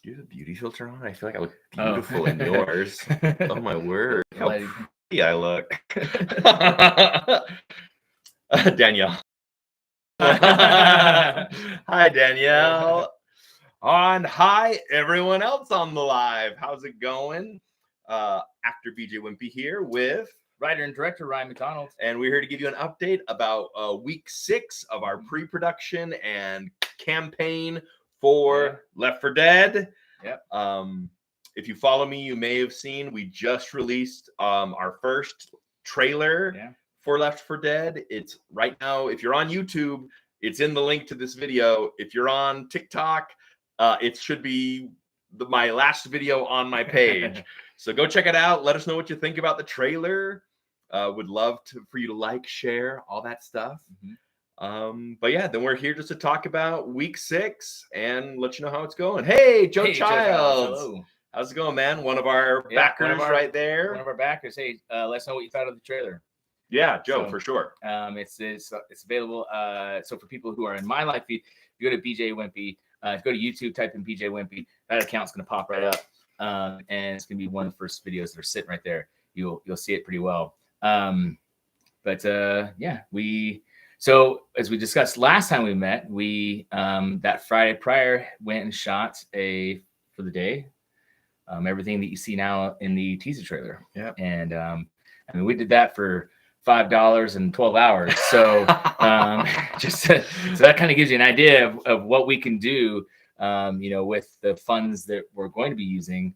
Do you have a beauty filter on? I feel like I look beautiful in yours. Oh my word. How pretty I look. Danielle. Hi, Danielle. And hi, everyone else on the live. How's it going? Actor BJ Wimpy here with writer and director Ryan McDonald. And we're here to give you an update about week 6 of our pre-production and campaign for Left 4 Dead. Yep. If you follow me, you may have seen we just released our first trailer for Left 4 Dead. It's right now, if you're on YouTube, it's in the link to this video. If you're on TikTok, it should be my last video on my page. So go check it out. Let us know what you think about the trailer. Would love for you to like, share, all that stuff. But yeah, then we're here just to talk about week 6 and let you know how it's going. Hey, Joe Childs. Hello. How's it going, man? One of our backers right there. One of our backers. Hey, let us know what you thought of the trailer. Yeah, Joe, for sure. It's available. So for people who are in my live feed, if you go to BJ Wimpy, go to YouTube, type in BJ Wimpy. That account's going to pop right up, and it's going to be one of the first videos that are sitting right there. You'll see it pretty well. So as we discussed last time we met, we that Friday prior went and shot for the day. Everything that you see now in the teaser trailer. Yeah. And I mean, we did that for $5 and 12 hours. So so that kind of gives you an idea of what we can do, with the funds that we're going to be using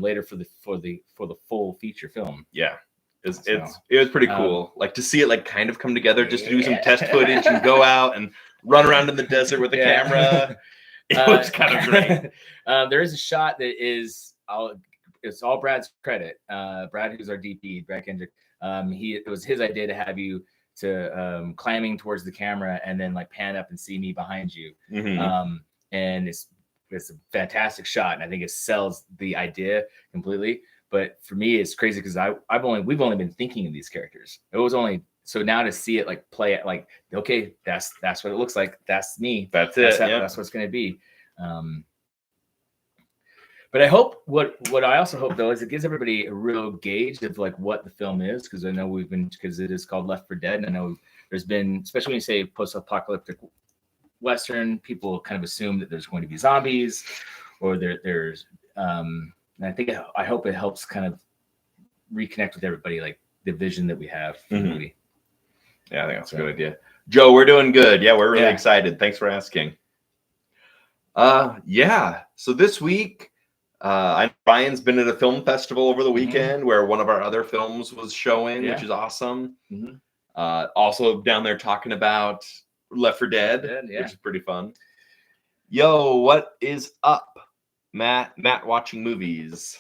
later for the full feature film. Yeah. It was pretty cool. Like to see it like kind of come together, just to do some test footage and go out and run around in the desert with the camera. It was kind of great. There is a shot that is it's all Brad's credit. Brad, who's our DP, Brad Kendrick. It was his idea to have you to climbing towards the camera and then like pan up and see me behind you. And it's a fantastic shot, and I think it sells the idea completely. But for me, it's crazy because we've only been thinking of these characters. It was only so now to see it like play it like, okay, that's what it looks like. That's me. That's it. That's what it's going to be. But I hope what I also hope though is it gives everybody a real gauge of like what the film is, because I know because it is called Left 4 Dead, and I know there's been, especially when you say post-apocalyptic Western, people kind of assume that there's going to be zombies, or there's and I hope it helps kind of reconnect with everybody, like the vision that we have for the movie. Yeah, I think that's a good idea. Joe, we're doing good. Yeah, we're really excited. Thanks for asking. So this week, Ryan's been at a film festival over the weekend where one of our other films was showing, which is awesome. Also down there talking about Left 4 Dead, which is pretty fun. Yo, what is up? Matt watching movies.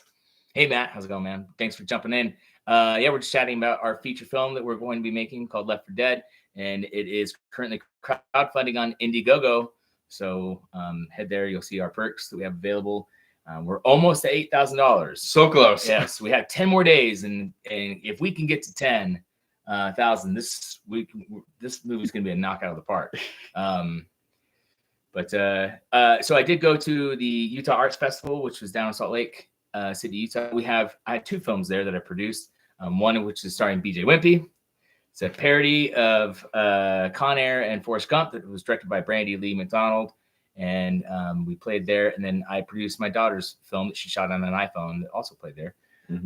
Hey Matt, how's it going, man? Thanks for jumping in. We're just chatting about our feature film that we're going to be making called Left 4 Dead, and it is currently crowdfunding on Indiegogo. So head there, you'll see our perks that we have available. We're almost at $8,000. So close. Yes, we have 10 more days, and if we can get to 10,000 this week, this movie's gonna be a knockout of the park. So I did go to the Utah Arts Festival, which was down in Salt Lake City, Utah. I had 2 films there that I produced. One of which is starring BJ Wimpy. It's a parody of Con Air and Forrest Gump that was directed by Brandy Lee McDonald. And we played there. And then I produced my daughter's film that she shot on an iPhone that also played there.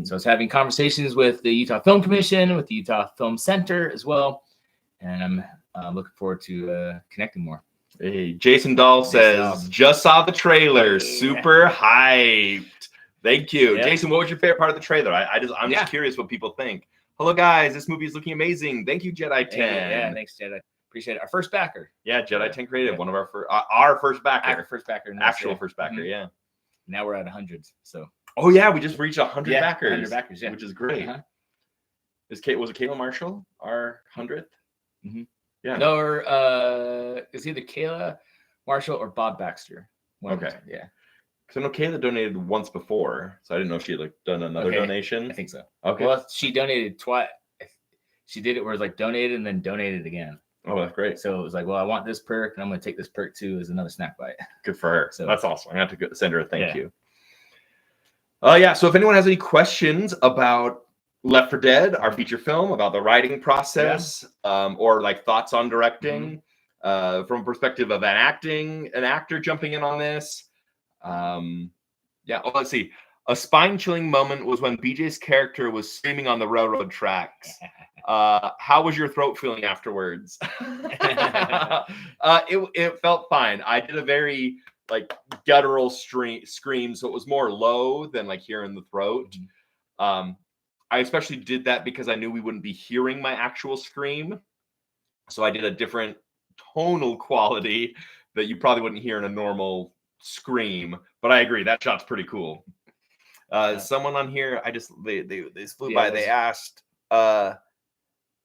So I was having conversations with the Utah Film Commission, with the Utah Film Center as well. And I'm looking forward to connecting more. Hey, Jason Dahl says, just saw the trailer. Super hyped. Thank you. Yeah. Jason, what was your favorite part of the trailer? I'm just curious what people think. Hello, guys. This movie is looking amazing. Thank you, Jedi 10. Yeah, thanks, Jedi. Appreciate it. Our first backer. Yeah, Jedi 10 Creative, one of our first backer. Actual first backer, yeah. Now we're at 100. So. Oh, yeah, we just reached 100 backers. 100 backers, yeah. Which is great. Was it Kayla Marshall, our 100th? Yeah. No, it's either Kayla Marshall or Bob Baxter. Okay. Yeah. Because I know Kayla donated once before, so I didn't know if she had done another donation. I think so. Okay. Well, she donated twice. She did it where it was donated and then donated again. Oh, that's great. So it was like, well, I want this perk, and I'm going to take this perk too as another snack bite. Good for her. So that's awesome. I have to send her a thank you. Yeah. So if anyone has any questions about Left 4 Dead, our feature film, about the writing process, or like thoughts on directing, from perspective of an actor jumping in on this. Let's see. A spine-chilling moment was when BJ's character was screaming on the railroad tracks. How was your throat feeling afterwards? It felt fine. I did a very like guttural scream, so it was more low than like here in the throat. I especially did that because I knew we wouldn't be hearing my actual scream, so I did a different tonal quality that you probably wouldn't hear in a normal scream. But I agree, that shot's pretty cool. Someone on here, they flew by. They asked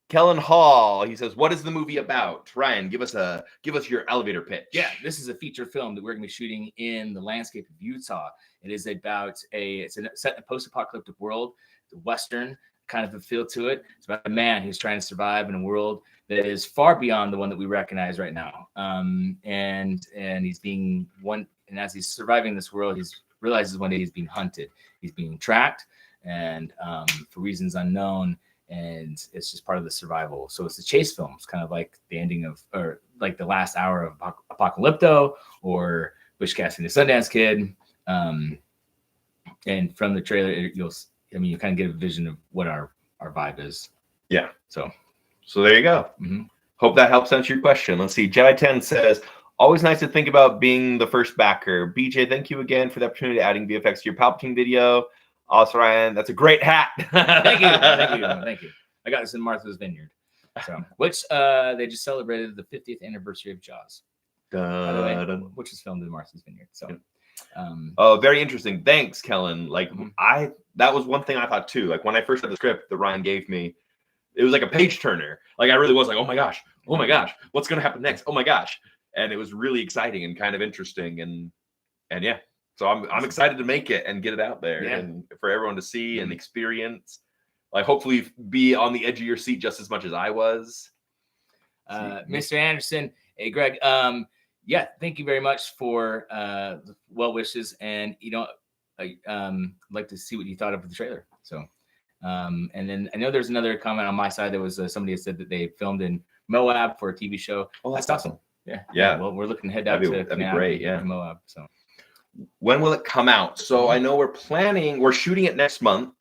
Kellen Hall. He says, "What is the movie about?" Ryan, give us your elevator pitch. Yeah, this is a feature film that we're going to be shooting in the landscape of Utah. It is about it's set in a post-apocalyptic world, the Western kind of a feel to it. It's about a man who's trying to survive in a world that is far beyond the one that we recognize right now. And he's being one, and as he's surviving this world, he's realizes one day he's being hunted. He's being tracked, and for reasons unknown, and it's just part of the survival. So it's a chase film. It's kind of like the ending of, or like the last hour of Apocalypto or Butch Cassidy and the Sundance Kid. And from the trailer, you kind of get a vision of what our vibe is. Yeah. So there you go. Hope that helps answer your question. Let's see. Jedi 10 says, "Always nice to think about being the first backer. BJ, thank you again for the opportunity of adding VFX to your Palpatine video. Also, Ryan, that's a great hat." Thank you. I got this in Martha's Vineyard, which they just celebrated the 50th anniversary of Jaws, by the way, which was filmed in Martha's Vineyard. So, very interesting. Thanks, Kellen. Like that was one thing I thought too. Like when I first read the script that Ryan gave me, it was like a page turner. Like I really was like, oh my gosh, what's gonna happen next? Oh my gosh. And it was really exciting and kind of interesting, and yeah. So I'm excited to make it and get it out there and for everyone to see and experience. Like hopefully be on the edge of your seat just as much as I was. Mr. Anderson, hey Greg, thank you very much for the well wishes, and I'd like to see what you thought of the trailer. So, and then I know there's another comment on my side. There was somebody that said that they filmed in Moab for a TV show. Oh, that's awesome. Yeah. Well, we're looking to head out to that'd be great. Yeah. Moab. So when will it come out? So I know we're shooting it next month.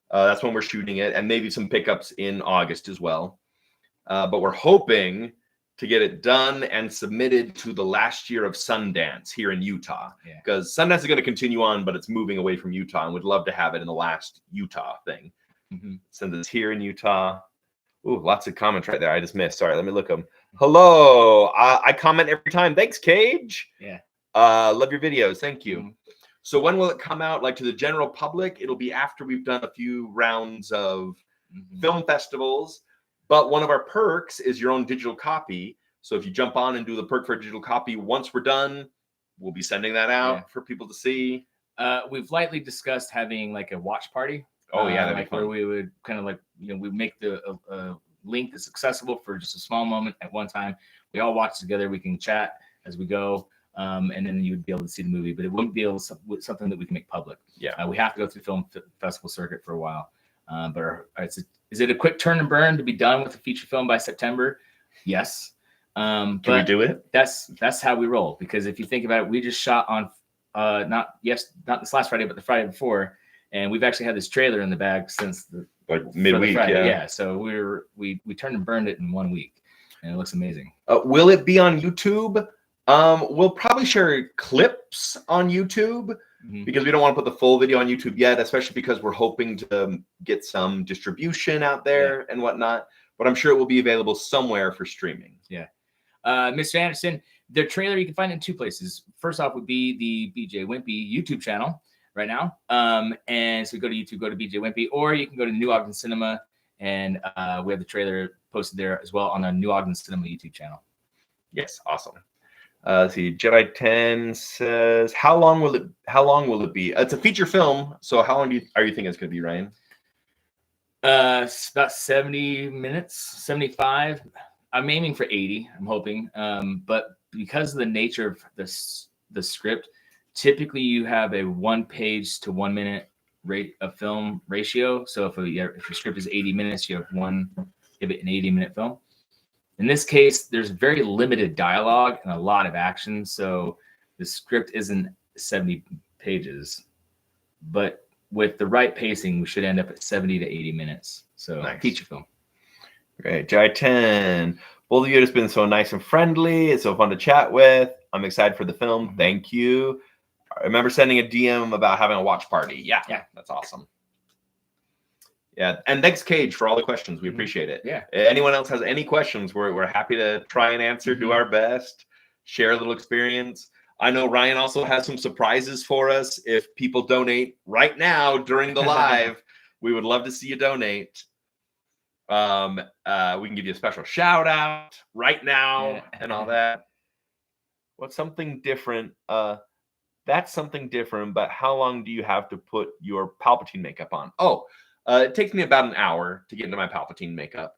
That's when we're shooting it, and maybe some pickups in August as well. But we're hoping to get it done and submitted to the last year of Sundance here in Utah, because Sundance is going to continue on, but it's moving away from Utah, and would love to have it in the last Utah thing. Since it's here in Utah. Ooh, lots of comments right there. I just missed. Sorry, let me look them. Hello. I comment every time. Thanks, Cage. Yeah. Love your videos. Thank you. So when will it come out? Like to the general public? It'll be after we've done a few rounds of film festivals. But one of our perks is your own digital copy. So if you jump on and do the perk for a digital copy, once we're done, we'll be sending that out for people to see. We've lightly discussed having like a watch party. Oh yeah, that'd like be fun. Where we would kind of like, we make the link that's accessible for just a small moment at one time. We all watch together. We can chat as we go, and then you'd be able to see the movie. But it wouldn't be something that we can make public. Yeah, we have to go through the film festival circuit for a while. Is it a quick turn and burn to be done with a feature film by September? Yes. Can we do it? That's how we roll. Because if you think about it, we just shot on not this last Friday, but the Friday before. And we've actually had this trailer in the bag since midweek. Yeah. So we turned and burned it in 1 week, and it looks amazing. Will it be on YouTube? We'll probably share clips on YouTube because we don't want to put the full video on YouTube yet, especially because we're hoping to get some distribution out there and whatnot. But I'm sure it will be available somewhere for streaming. Yeah. Mr. Anderson, the trailer you can find in two places. First off would be the BJ Wimpy YouTube channel right now. And so go to YouTube, go to BJ Wimpy, or you can go to New Ogden Cinema, and we have the trailer posted there as well on the New Ogden Cinema YouTube channel. Yes, awesome. Let's see, Jedi 10 says, how long will it be? It's a feature film, so how long are you thinking it's going to be, Ryan? It's about 70 minutes, 75. I'm aiming for 80. I'm hoping, but because of the nature of the script, typically you have a 1 page to 1 minute rate of film ratio. So if your script is 80 minutes, you have an 80-minute film. In this case, there's very limited dialogue and a lot of action, so the script isn't 70 pages, but with the right pacing, we should end up at 70 to 80 minutes. So nice. Feature film. Great. Jai-10. Both of you have just been so nice and friendly. It's so fun to chat with. I'm excited for the film. Thank you. I remember sending a DM about having a watch party. Yeah, that's awesome. Yeah, and thanks, Cage, for all the questions. We appreciate it. Yeah. Anyone else has any questions, we're happy to try and answer, do our best, share a little experience. I know Ryan also has some surprises for us. If people donate right now during the live, we would love to see you donate. We can give you a special shout out right now and all that. What's something different? That's something different, but how long do you have to put your Palpatine makeup on? Oh, it takes me about an hour to get into my Palpatine makeup.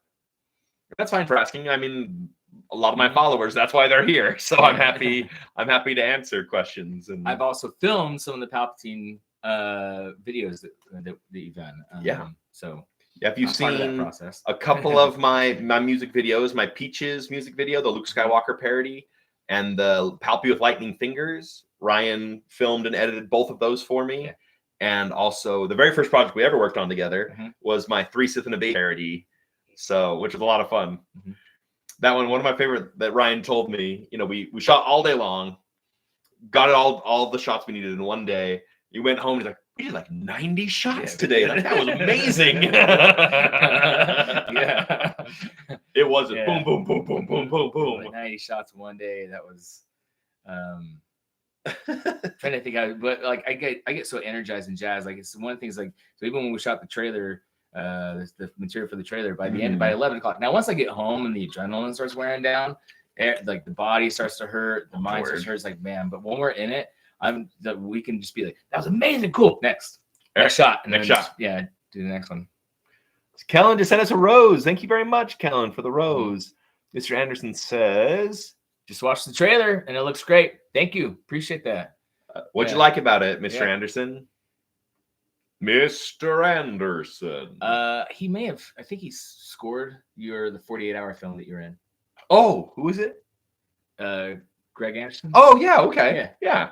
That's fine for asking. I mean, a lot of my followers, that's why they're here. So I'm happy to answer questions. And I've also filmed some of the Palpatine videos that you've done. So yeah, if you've seen a couple of my music videos, my Peaches music video, the Luke Skywalker parody, and the Palpy with Lightning Fingers, Ryan filmed and edited both of those for me. Yeah. And also the very first project we ever worked on together was my 3 Sith and a Baby parody. So, which was a lot of fun. That one of my favorite that Ryan told me, we shot all day long, got it all the shots we needed in one day. He went home, he's like, we did like 90 shots today. Like, that was amazing. Yeah. It wasn't boom, boom, boom, boom, boom, boom, boom. Like 90 shots in one day. That was trying to think out, but like I get so energized and jazzed. Like it's one of the things, like, so even when we shot the trailer, the material for the trailer, by 11 o'clock. Now, once I get home and the adrenaline starts wearing down, like the body starts to hurt, the mind starts to hurt. It's like, man, but when we're in it, we can just be like, that was amazing, cool. Next shot, and next shot. Do the next one. Kellen just sent us a rose. Thank you very much, Kellen, for the rose. Mr. Anderson says, just watch the trailer and it looks great. Thank you. Appreciate that. What'd you like about it, Mr. Anderson? Mr. Anderson. He may have, I think he scored the 48-hour film that you're in. Oh, who is it? Greg Anderson. Oh, yeah, okay. Yeah.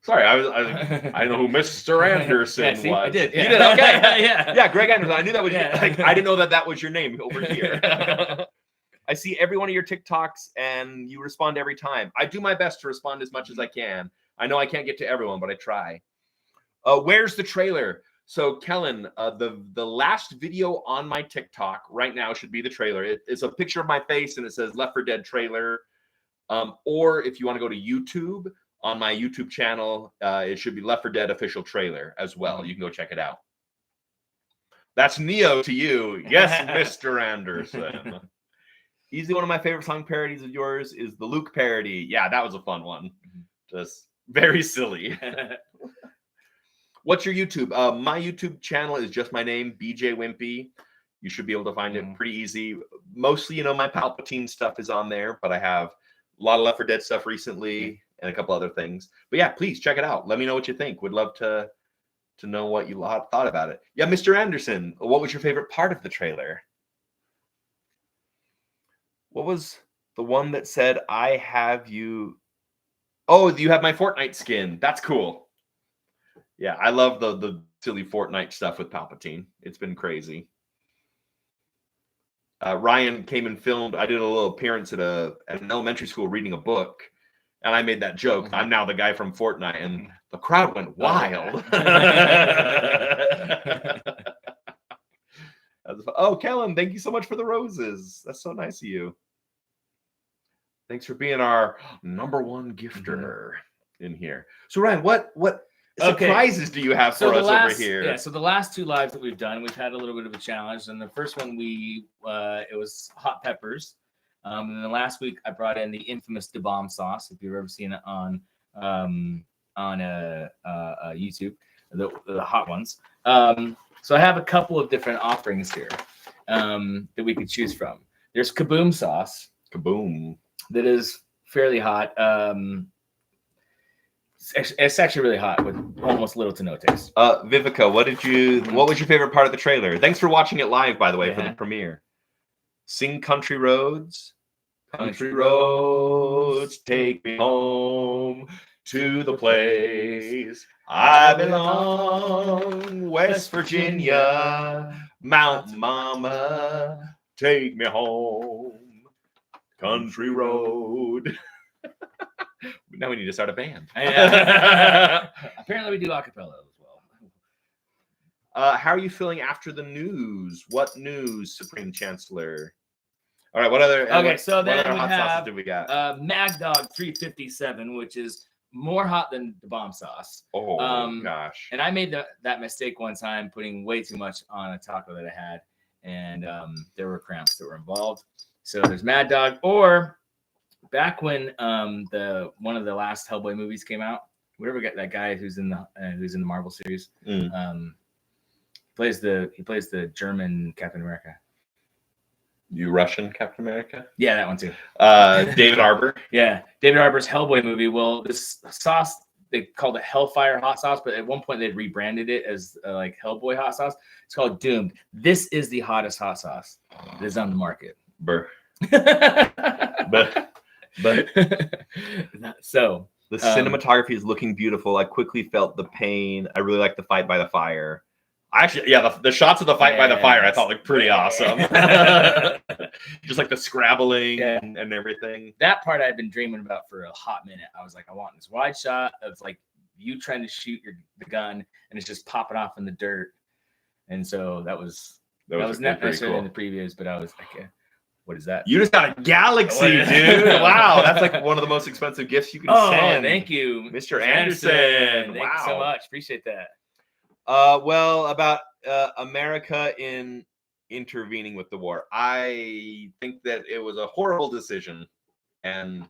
Sorry, I didn't know who Mr. Anderson was. I did. Yeah. You did, okay. Yeah, Greg Anderson. I knew that was like, I didn't know that was your name over here. I see every one of your TikToks and you respond every time. I do my best to respond as much as I can. I know I can't get to everyone, but I try. Where's the trailer? So Kellen, the last video on my TikTok right now should be the trailer. It's a picture of my face and it says Left 4 Dead trailer. Or if you want to go to YouTube, on my YouTube channel, it should be Left 4 Dead official trailer as well. You can go check it out. That's Neo to you. Yes, Mr. Anderson. Easily one of my favorite song parodies of yours is the Luke parody. Yeah, that was a fun one. Just very silly. What's your YouTube? My YouTube channel is just my name, BJ Wimpy. You should be able to find it pretty easy. Mostly, my Palpatine stuff is on there, but I have a lot of Left 4 Dead stuff recently and a couple other things. But yeah, please check it out. Let me know what you think. Would love to know what you thought about it. Yeah, Mr. Anderson, what was your favorite part of the trailer? What was the one that said, I have you? Oh, you have my Fortnite skin. That's cool. Yeah, I love the silly Fortnite stuff with Palpatine. It's been crazy. Ryan came and filmed. I did a little appearance at an elementary school reading a book, and I made that joke. I'm now the guy from Fortnite, and the crowd went wild. Oh, Kellen, thank you so much for the roses. That's so nice of you. Thanks for being our #1 gifter in here. So Ryan, what surprises do you have for us over here? Yeah, so the last 2 lives that we've done, we've had a little bit of a challenge. And the first one it was hot peppers. And then last week I brought in the infamous Da Bomb sauce. If you've ever seen it on YouTube, the hot ones. So I have a couple of different offerings here that we could choose from. There's Kaboom sauce, Kaboom. that is fairly hot. It's actually really hot with almost little to no taste. Vivica, what was your favorite part of the trailer? Thanks for watching it live, by the way, for the premiere. Sing Country Roads. Country roads take me home to the place I belong, West Virginia, Mountain Mama, take me home, country road. Now we need to start a band. Apparently we do a cappella as well. How are you feeling after the news? What news, Supreme Chancellor? All right, what other hot sauces do we got? Mad Dog 357, which is more hot than the bomb sauce. Oh gosh. And I made that mistake one time, putting way too much on a taco that I had, and there were cramps that were involved. So there's Mad Dog, or back when one of the last Hellboy movies came out, whatever got that guy who's in the Marvel series. He plays the German Captain America. You Russian Captain America? Yeah, that one too. David Harbour. Yeah, David Harbour's Hellboy movie. Well, this sauce, they called it Hellfire hot sauce, but at one point they'd rebranded it as like Hellboy hot sauce. It's called Doomed. This is the hottest hot sauce that is on the market. Burr. But so the cinematography is looking beautiful. I quickly felt the pain. I really like the fight by the fire. Actually, yeah, the shots of the fight by the fire I thought looked pretty awesome. Just like the scrabbling and everything. That part I'd been dreaming about for a hot minute. I was like, I want this wide shot of like you trying to shoot the gun and it's just popping off in the dirt. And so that was not necessarily in the previews, but I was like, what is that? You just got a galaxy, dude. Wow, that's like one of the most expensive gifts you can send. Thank you, Mr. Anderson. Thank you so much. Appreciate that. Well, about America in intervening with the war, I think that it was a horrible decision, and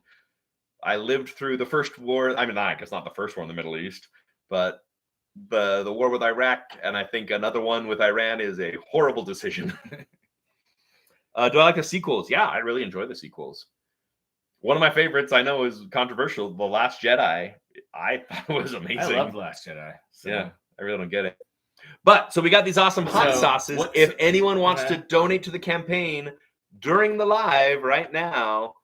I lived through the first war. I mean, I guess not the first war in the Middle East, but the war with Iraq, and I think another one with Iran is a horrible decision. Do I like the sequels? Yeah, I really enjoy the sequels. One of my favorites, I know, is controversial. The Last Jedi. I thought it was amazing. I love The Last Jedi. So. Yeah. I really don't get it. But so we got these awesome hot sauces. If anyone wants to donate to the campaign during the live right now,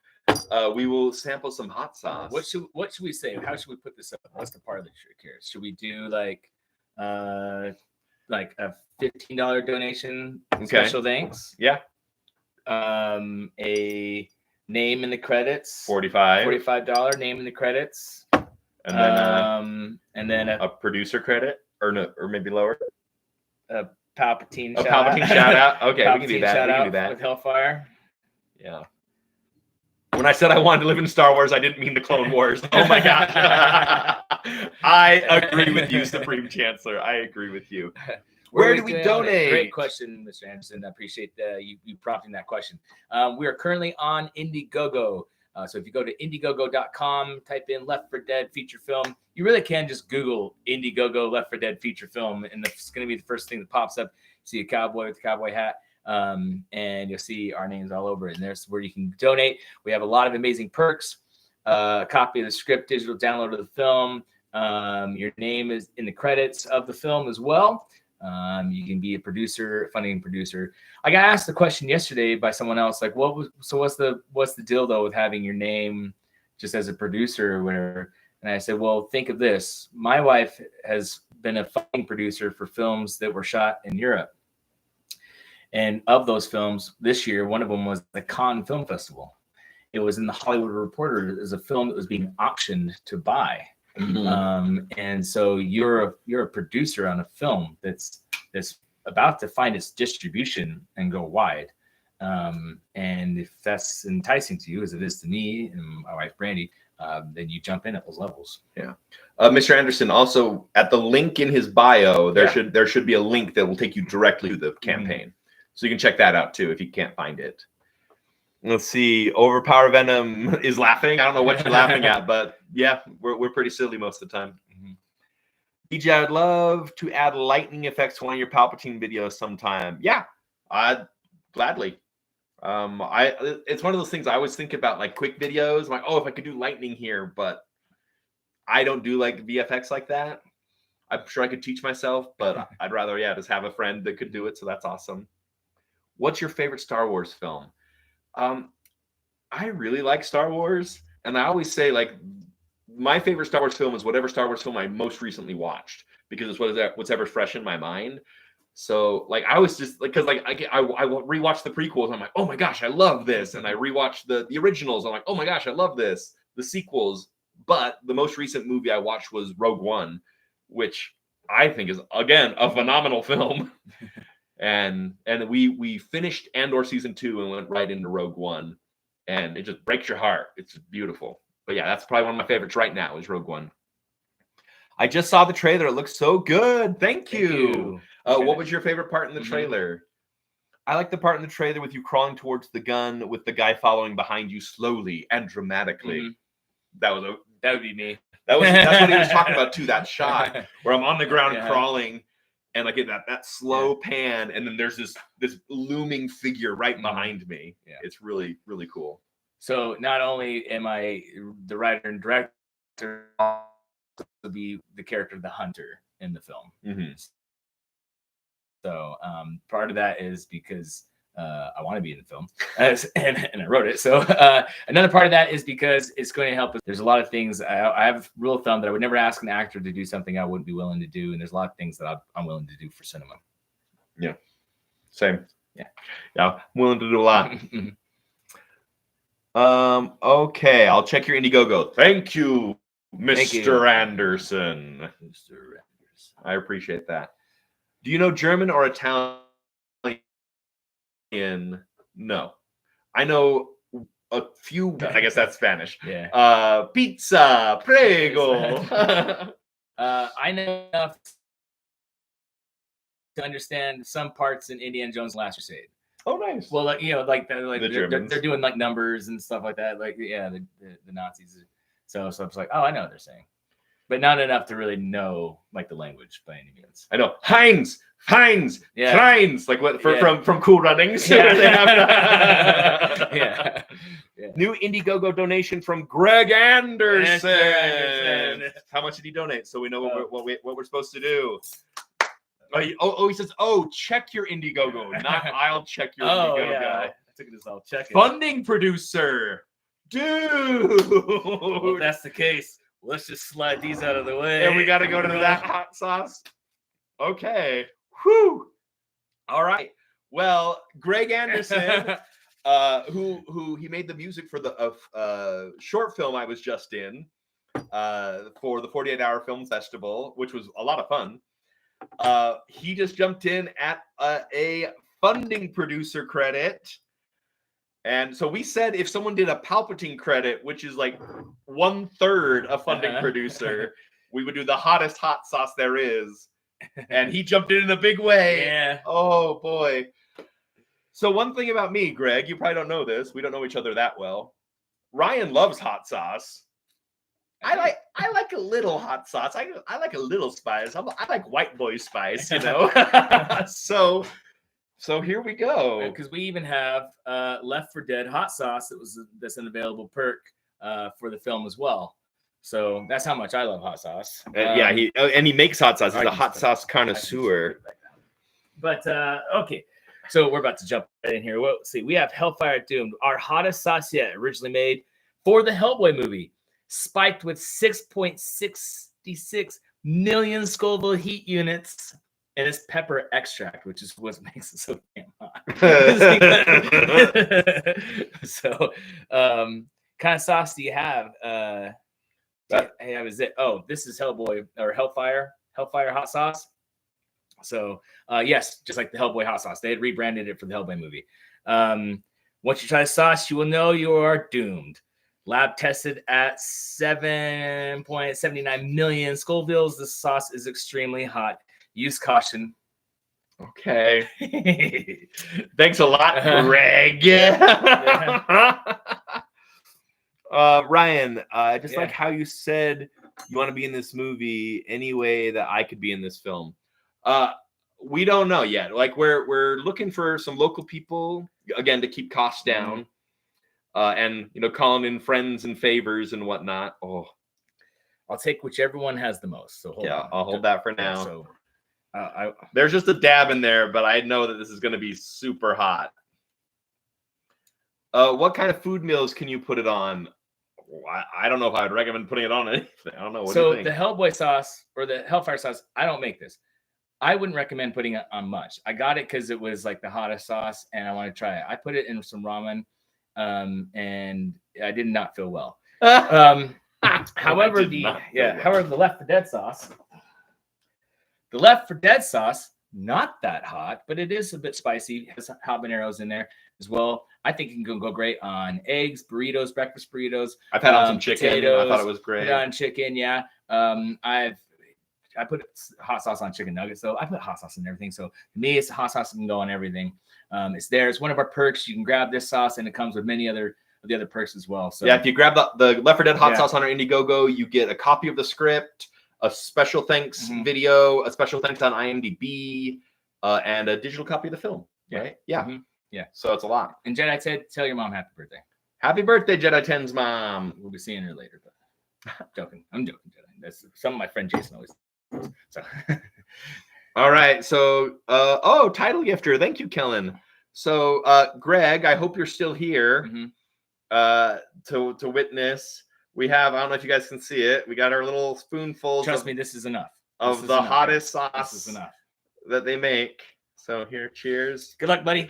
we will sample some hot sauce. What should we say? How should we put this up? What's the part of the trick here? Should we do like a $15 donation special thanks? Yeah. A name in the credits. $45 name in the credits. And then a producer credit. Or maybe lower. A Palpatine shout out. Okay, we can do that. We can do that with Hellfire. Yeah. When I said I wanted to live in Star Wars, I didn't mean the Clone Wars. Oh my gosh. I agree with you, Supreme Chancellor. I agree with you. Where do we donate? Great question, Mr. Anderson. I appreciate you prompting that question. We are currently on Indiegogo. So if you go to Indiegogo.com, type in Left 4 Dead feature film, you really can just Google Indiegogo Left 4 Dead feature film, and it's going to be the first thing that pops up. You see a cowboy with a cowboy hat, and you'll see our names all over it. And there's where you can donate. We have a lot of amazing perks. A copy of the script, digital download of the film. Your name is in the credits of the film as well. You can be a producer, funding producer. I got asked the question yesterday by someone else, like, what's the deal though with having your name just as a producer or whatever? And I said, well, think of this. My wife has been a funding producer for films that were shot in Europe. And of those films this year, one of them was the Cannes Film Festival. It was in the Hollywood Reporter as a film that was being auctioned to buy. Mm-hmm. And so you're a producer on a film that's about to find its distribution and go wide. And if that's enticing to you, as it is to me and my wife Brandy, then you jump in at those levels. Yeah. Mr. Anderson, also at the link in his bio, there should be a link that will take you directly to the campaign. Mm-hmm. So you can check that out too if you can't find it. Let's see. Overpower Venom is laughing. I don't know what you're laughing at, but yeah, we're pretty silly most of the time. Mm-hmm. DJ, I'd love to add lightning effects to one of your Palpatine videos sometime. Yeah, gladly. It's one of those things I always think about, like quick videos. I'm like, oh, if I could do lightning here, but I don't do like VFX like that. I'm sure I could teach myself, but I'd rather, just have a friend that could do it. So that's awesome. What's your favorite Star Wars film? I really like Star Wars, and I always say like my favorite Star Wars film is whatever Star Wars film I most recently watched, because it's what's ever fresh in my mind. So like I was just like, because like I rewatch the prequels, I'm like, oh my gosh, I love this, and I rewatch the originals, I'm like, oh my gosh, I love this, the sequels. But the most recent movie I watched was Rogue One, which I think is again a phenomenal film. and we finished Andor season 2 and went right into Rogue One, and it just breaks your heart. It's beautiful. But yeah, that's probably one of my favorites right now is Rogue One. I just saw the trailer. It looks so good. Thank you. Okay. What was your favorite part in the trailer? I like the part in the trailer with you crawling towards the gun with the guy following behind you slowly and dramatically. That would be me. That's what he was talking about too. That shot where I'm on the ground crawling, and like that slow pan, and then there's this looming figure right behind me. Yeah. It's really, really cool. So not only am I the writer and director, I'll be the character of the hunter in the film. So part of that is because I want to be in the film, and I wrote it. So another part of that is because it's going to help us. There's a lot of things. I have a rule of thumb that I would never ask an actor to do something I wouldn't be willing to do, and there's a lot of things that I'm willing to do for cinema. Yeah, same. Yeah, I'm willing to do a lot. Okay, I'll check your Indiegogo. Thank you, Mr. Anderson. Mr. Anderson. I appreciate that. Do you know German or Italian? No. I know a few. I guess that's Spanish. Yeah. Pizza, prego. I know enough to understand some parts in Indiana Jones: Last Crusade. Oh, nice. Well, like they're doing like numbers and stuff like that. Like the Nazis. So I was like, oh, I know what they're saying, but not enough to really know like the language by any means. I know Heinz, Heinz, like what from Cool Runnings. Yeah. New Indiegogo donation from Greg Anderson. How much did he donate? So we know what we're supposed to do. He says, check your Indiegogo, not I'll check your Indiegogo. Yeah. I took it as I'll check it. Funding producer. Dude. Well, if that's the case, let's just slide these out of the way. And we got to go to that hot sauce. Okay. Whew. All right. Well, Greg Anderson, who he made the music for the short film I was just in for the 48-hour film festival, which was a lot of fun. He just jumped in at a funding producer credit. And so we said if someone did a Palpatine credit, which is like 1/3 a funding producer, we would do the hottest hot sauce there is. And he jumped in a big way. Yeah. Oh, boy. So one thing about me, Greg, you probably don't know this. We don't know each other that well. Ryan loves hot sauce. I like a little hot sauce. I like a little spice. I like white boy spice, you know. So here we go. Because we even have Left 4 Dead hot sauce that's an available perk for the film as well. So that's how much I love hot sauce. He makes hot sauce. He's a hot sauce connoisseur. But okay, so we're about to jump right in here. Well, let's see. We have Hellfire Doomed, our hottest sauce yet, originally made for the Hellboy movie. Spiked with 6.66 million Scoville heat units, and it's pepper extract, which is what makes it so damn hot. So, kind of sauce do you have? This is Hellboy or Hellfire hot sauce. So, yes, just like the Hellboy hot sauce, they had rebranded it for the Hellboy movie. Once you try the sauce, you will know you are doomed. Lab tested at 7.79 million Scovilles. The sauce is extremely hot. Use caution. Okay. Thanks a lot, Greg. Ryan, like how you said you want to be in this movie any way that I could be in this film. We don't know yet. Like we're looking for some local people again, to keep costs down. And, you know, calling in friends and favors and whatnot. Oh, I'll take whichever one has the most. So I'll hold that for now. So there's just a dab in there, but I know that this is going to be super hot. What kind of food meals can you put it on? I don't know if I would recommend putting it on anything. I don't know. What do you think? The Hellboy sauce or the Hellfire sauce, I don't make this. I wouldn't recommend putting it on much. I got it because it was like the hottest sauce, and I want to try it. I put it in some ramen, and I did not feel well. However, the Left 4 Dead sauce. The Left 4 Dead sauce, not that hot, but it is a bit spicy. It has habaneros in there as well. I think it can go great on eggs, burritos, breakfast burritos. I've had on some chicken. Potatoes, I thought it was great. Put it on chicken, yeah. I put hot sauce on chicken nuggets, so I put hot sauce in everything. So to me, it's hot sauce that can go on everything. It's there. It's one of our perks. You can grab this sauce, and it comes with many other of the other perks as well. So yeah, if you grab the Left 4 Dead hot sauce on our Indiegogo, you get a copy of the script, a special thanks video, a special thanks on IMDb, and a digital copy of the film. Right? Yeah. Yeah. So it's a lot. And Jedi Ted, tell your mom happy birthday. Happy birthday, Jedi 10's mom. We'll be seeing her later, but joking. I'm joking, Jedi. That's some of my friend Jason always. So. All right. So, title gifter. Thank you, Kellen. So, Greg, I hope you're still here to witness. We have, I don't know if you guys can see it. We got our little spoonfuls. Trust me, this is enough. Of the hottest sauce this is enough. that they make. So here, cheers. Good luck, buddy.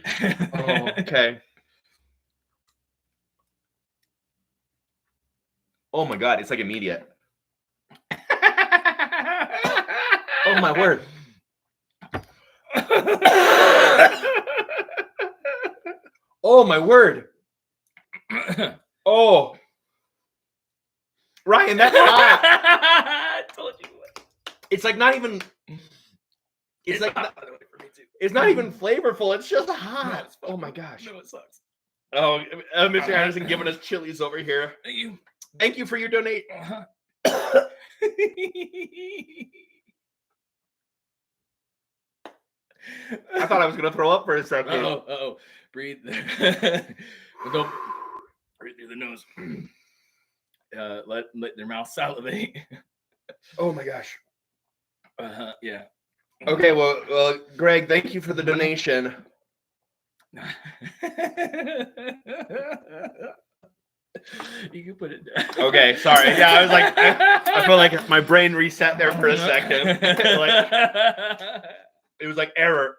Oh, okay. Oh my God, it's like immediate. Oh my word. Oh my word. Oh. Ryan, that's hot. I told you what. It's like not even. It's like hot, by the way, for me too. It's not even flavorful. It's just hot. Oh my gosh. No, it sucks. Oh, Mr. Anderson giving us chilies over here. Thank you. Thank you for your donate. I thought I was gonna throw up for a second. Uh-oh. Breathe. Don't breathe through the nose. Let their mouth salivate. Oh my gosh. Yeah. Okay, well, Greg, thank you for the donation. You can put it down. Okay, sorry. Yeah, I was like, I feel like my brain reset there for a second. Like, it was like error.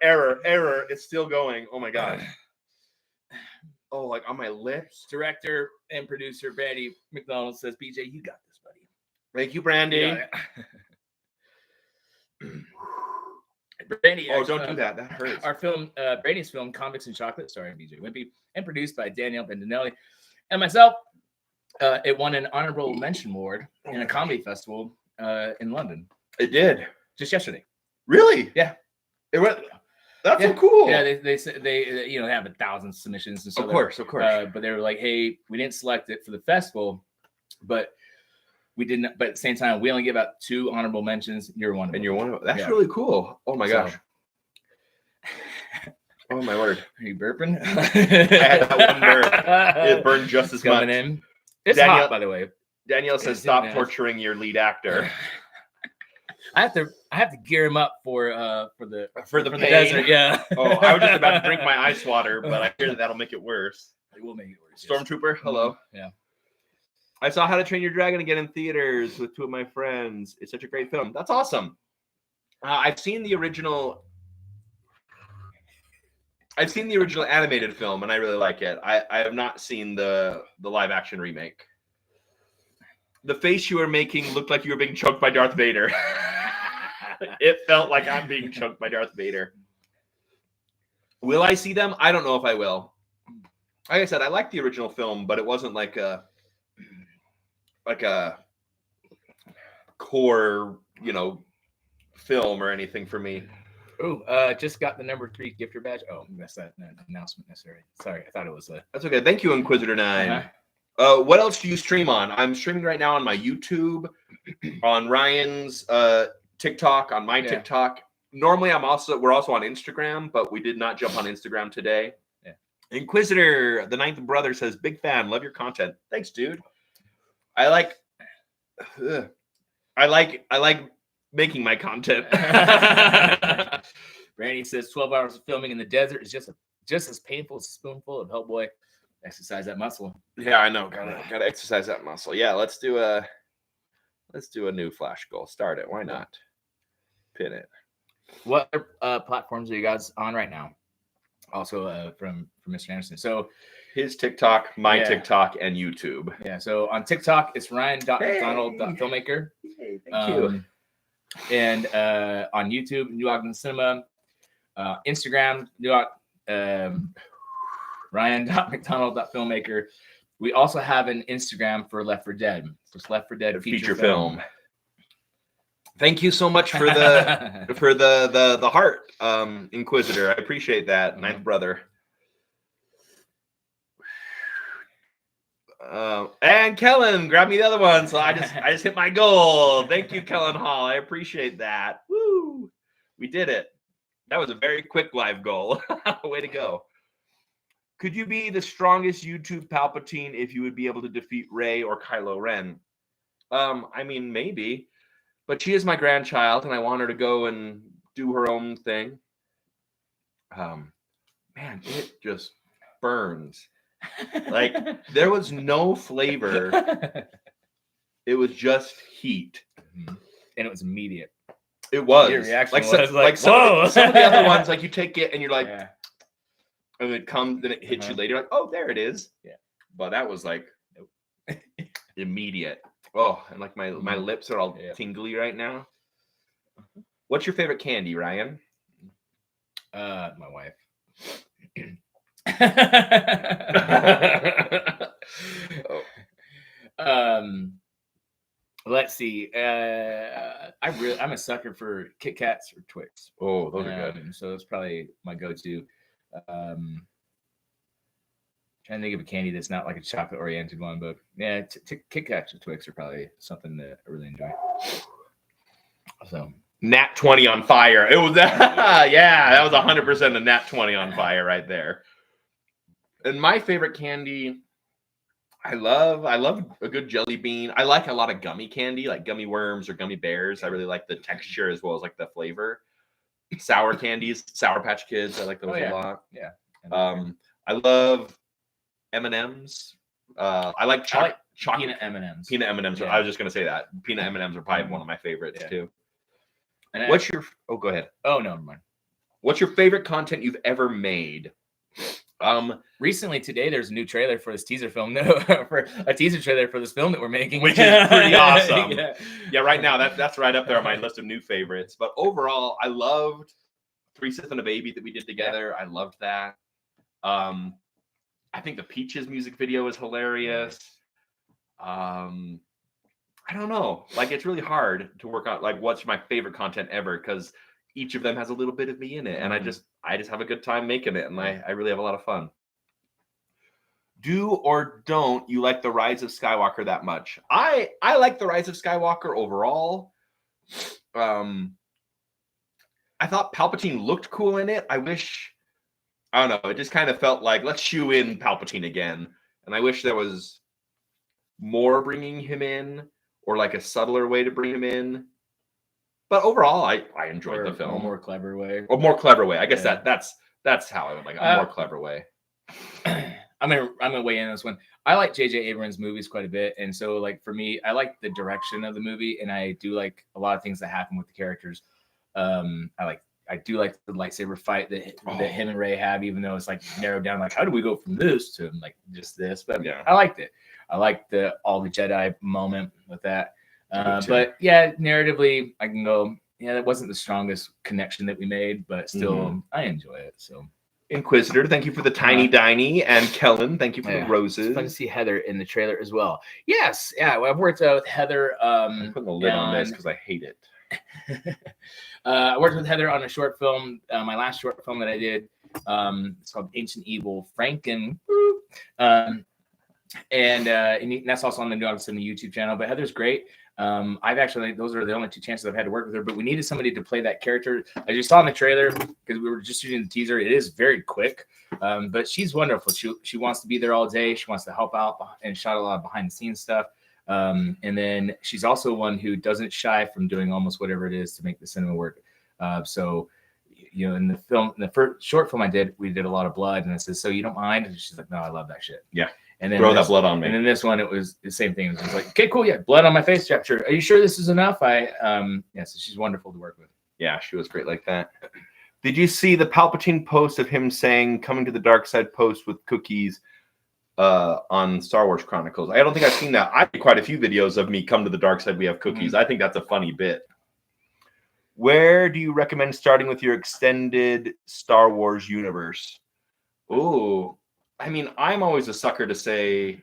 It's still going. Oh my gosh. Oh, like on my lips. Director and producer Brandy McDonald says, "BJ, you got this, buddy." Thank you, Brandy. Brandy. Oh, don't do that. That hurts. Our film, Brandy's film, Comics and Chocolate, starring BJ Wimpy, and produced by Danielle Bendinelli and myself. It won an honorable mention award in a comedy festival in London. It did Just yesterday. Really? Yeah. It went. That's so cool. Yeah, they have 1,000 submissions and so. Of course. But they were like, hey, we didn't select it for the festival, but we didn't. But at the same time, we only give out 2 honorable mentions. You're one of them. And you're one of them. That's really cool. Oh my gosh. Oh my word. Are you burping? I had that one burp. It burned just as much. In. It's hot, by the way. Danielle says, "Stop torturing your lead actor." I have to gear him up for the pain. desert. Yeah. Oh, I was just about to drink my ice water, but I hear that'll make it worse. It will make it worse. Stormtrooper, hello. Yeah. I saw How to Train Your Dragon again in theaters with 2 of my friends. It's such a great film. That's awesome. I've seen the original animated film, and I really like it. I have not seen the live action remake. The face you were making looked like you were being choked by Darth Vader. It felt like I'm being choked by Darth Vader. Will I see them? I don't know if I will. Like I said, I like the original film, but it wasn't like a core, film or anything for me. Oh, just got the number 3 gifter badge. Oh, that's that announcement necessary. Sorry, I thought it was That's okay. Thank you, Inquisitor9. What else do you stream on? I'm streaming right now on my YouTube, on Ryan's TikTok, on my TikTok. Normally, we're also on Instagram, but we did not jump on Instagram today. Yeah. Inquisitor, the ninth brother, says, "Big fan, love your content." Thanks, dude. I like making my content. Randy says 12 hours of filming in the desert is just as painful as a spoonful of Hellboy. Exercise that muscle. Yeah, I know. Gotta exercise that muscle. Yeah, let's do a new Flash goal. Start it. Why not? Pin it. What platforms are you guys on right now? Also from Mr. Anderson. So his TikTok, my TikTok, and YouTube. Yeah. So on TikTok, it's Ryan.McDonald.filmmaker. Hey, thank you. And on YouTube, New Ogden Cinema. Instagram, Ryan.McDonald.filmmaker. We also have an Instagram for Left 4 Dead. It's Left 4 Dead feature film. Thank you so much for the for the heart, Inquisitor. I appreciate that, ninth brother. And Kellen, grab me the other one. So I just hit my goal. Thank you, Kellen Hall. I appreciate that. Woo! We did it. That was a very quick live goal. Way to go. Could you be the strongest YouTube Palpatine if you would be able to defeat Rey or Kylo Ren? I mean, maybe. But she is my grandchild, and I want her to go and do her own thing. Man, it just burns. Like, there was no flavor. It was just heat. And it was immediate. It was. Your reaction like some of the other ones, like you take it and you're like, and it comes and it hits you later. You're like, oh, there it is. Yeah. But that was like immediate. Oh, and like my lips are all tingly right now. What's your favorite candy, Ryan? My wife. Let's see. I'm a sucker for Kit Kats or Twix. Oh, those are good. So it's probably my go-to. Trying to think of a candy that's not like a chocolate-oriented one, but yeah, Kit Kats or Twix are probably something that I really enjoy. So Nat 20 on fire. It was that. Yeah, that was 100% a Nat 20 on fire right there. And my favorite candy, I love a good jelly bean. I like a lot of gummy candy, like gummy worms or gummy bears. I really like the texture as well as like the flavor. Sour candies, Sour Patch Kids. I like those a lot. Yeah. I love M&Ms. I like chocolate. Peanut M&Ms. Peanut M&Ms. Yeah. I was just gonna say that. Peanut M&Ms are probably one of my favorites too. And what's your? Oh, go ahead. Oh no, never mind. What's your favorite content you've ever made? Recently today there's a new trailer for this teaser film. For a teaser trailer for this film that we're making, which is pretty awesome. Yeah, right now that's right up there on my list of new favorites. But overall, I loved Three Sith and a Baby that we did together. I loved that. I think the Peaches music video is hilarious. I don't know. Like, it's really hard to work out like what's my favorite content ever, because each of them has a little bit of me in it, and I just have a good time making it, and I really have a lot of fun. Do or don't you like The Rise of Skywalker that much? I like The Rise of Skywalker overall. I thought Palpatine looked cool in it. I don't know. It just kind of felt like, let's shoe in Palpatine again. And I wish there was more bringing him in, or like a subtler way to bring him in. But overall, I enjoyed the film. A more clever way. A more clever way. I guess that's how I would like it. A more clever way. I'm gonna weigh in on this one. I like J.J. Abrams' movies quite a bit, and so like for me, I like the direction of the movie, and I do like a lot of things that happen with the characters. I do like the lightsaber fight that him and Rey have, even though it's like narrowed down. Like, how do we go from this to like just this? But yeah, I liked it. I liked all the Jedi moment with that. But yeah, narratively, I can go. Yeah, that wasn't the strongest connection that we made, but still, I enjoy it. So, Inquisitor, thank you for the tiny diny, and Kellen, thank you for the roses. It's fun to see Heather in the trailer as well. Yes, yeah, I've worked with Heather. I'm putting the lid on this because I hate it. I worked with Heather on a short film, my last short film that I did. It's called Ancient Evil Franken. And that's also on the New Ogden YouTube channel. But Heather's great. Those are the only 2 chances I've had to work with her, but we needed somebody to play that character. As you saw in the trailer, because we were just using the teaser, it is very quick, but she's wonderful. She wants to be there all day. She wants to help out and shot a lot of behind the scenes stuff. And then she's also one who doesn't shy from doing almost whatever it is to make the cinema work. So, you know, in the first short film I did, we did a lot of blood, and I said, "So you don't mind?" And she's like, "No, I love that shit." Yeah. And then throw that blood on me. And then this one, it was the same thing. It was like, "Okay, cool, yeah, blood on my face, yeah, sure. Are you sure this is enough?" So she's wonderful to work with. Yeah, she was great like that. Did you see the Palpatine post of him saying "coming to the dark side" post with cookies on Star Wars Chronicles? I don't think I've seen that. I did quite a few videos of me come to the dark side. We have cookies. I think that's a funny bit. Where do you recommend starting with your extended Star Wars universe? Oh, I mean, I'm always a sucker to say,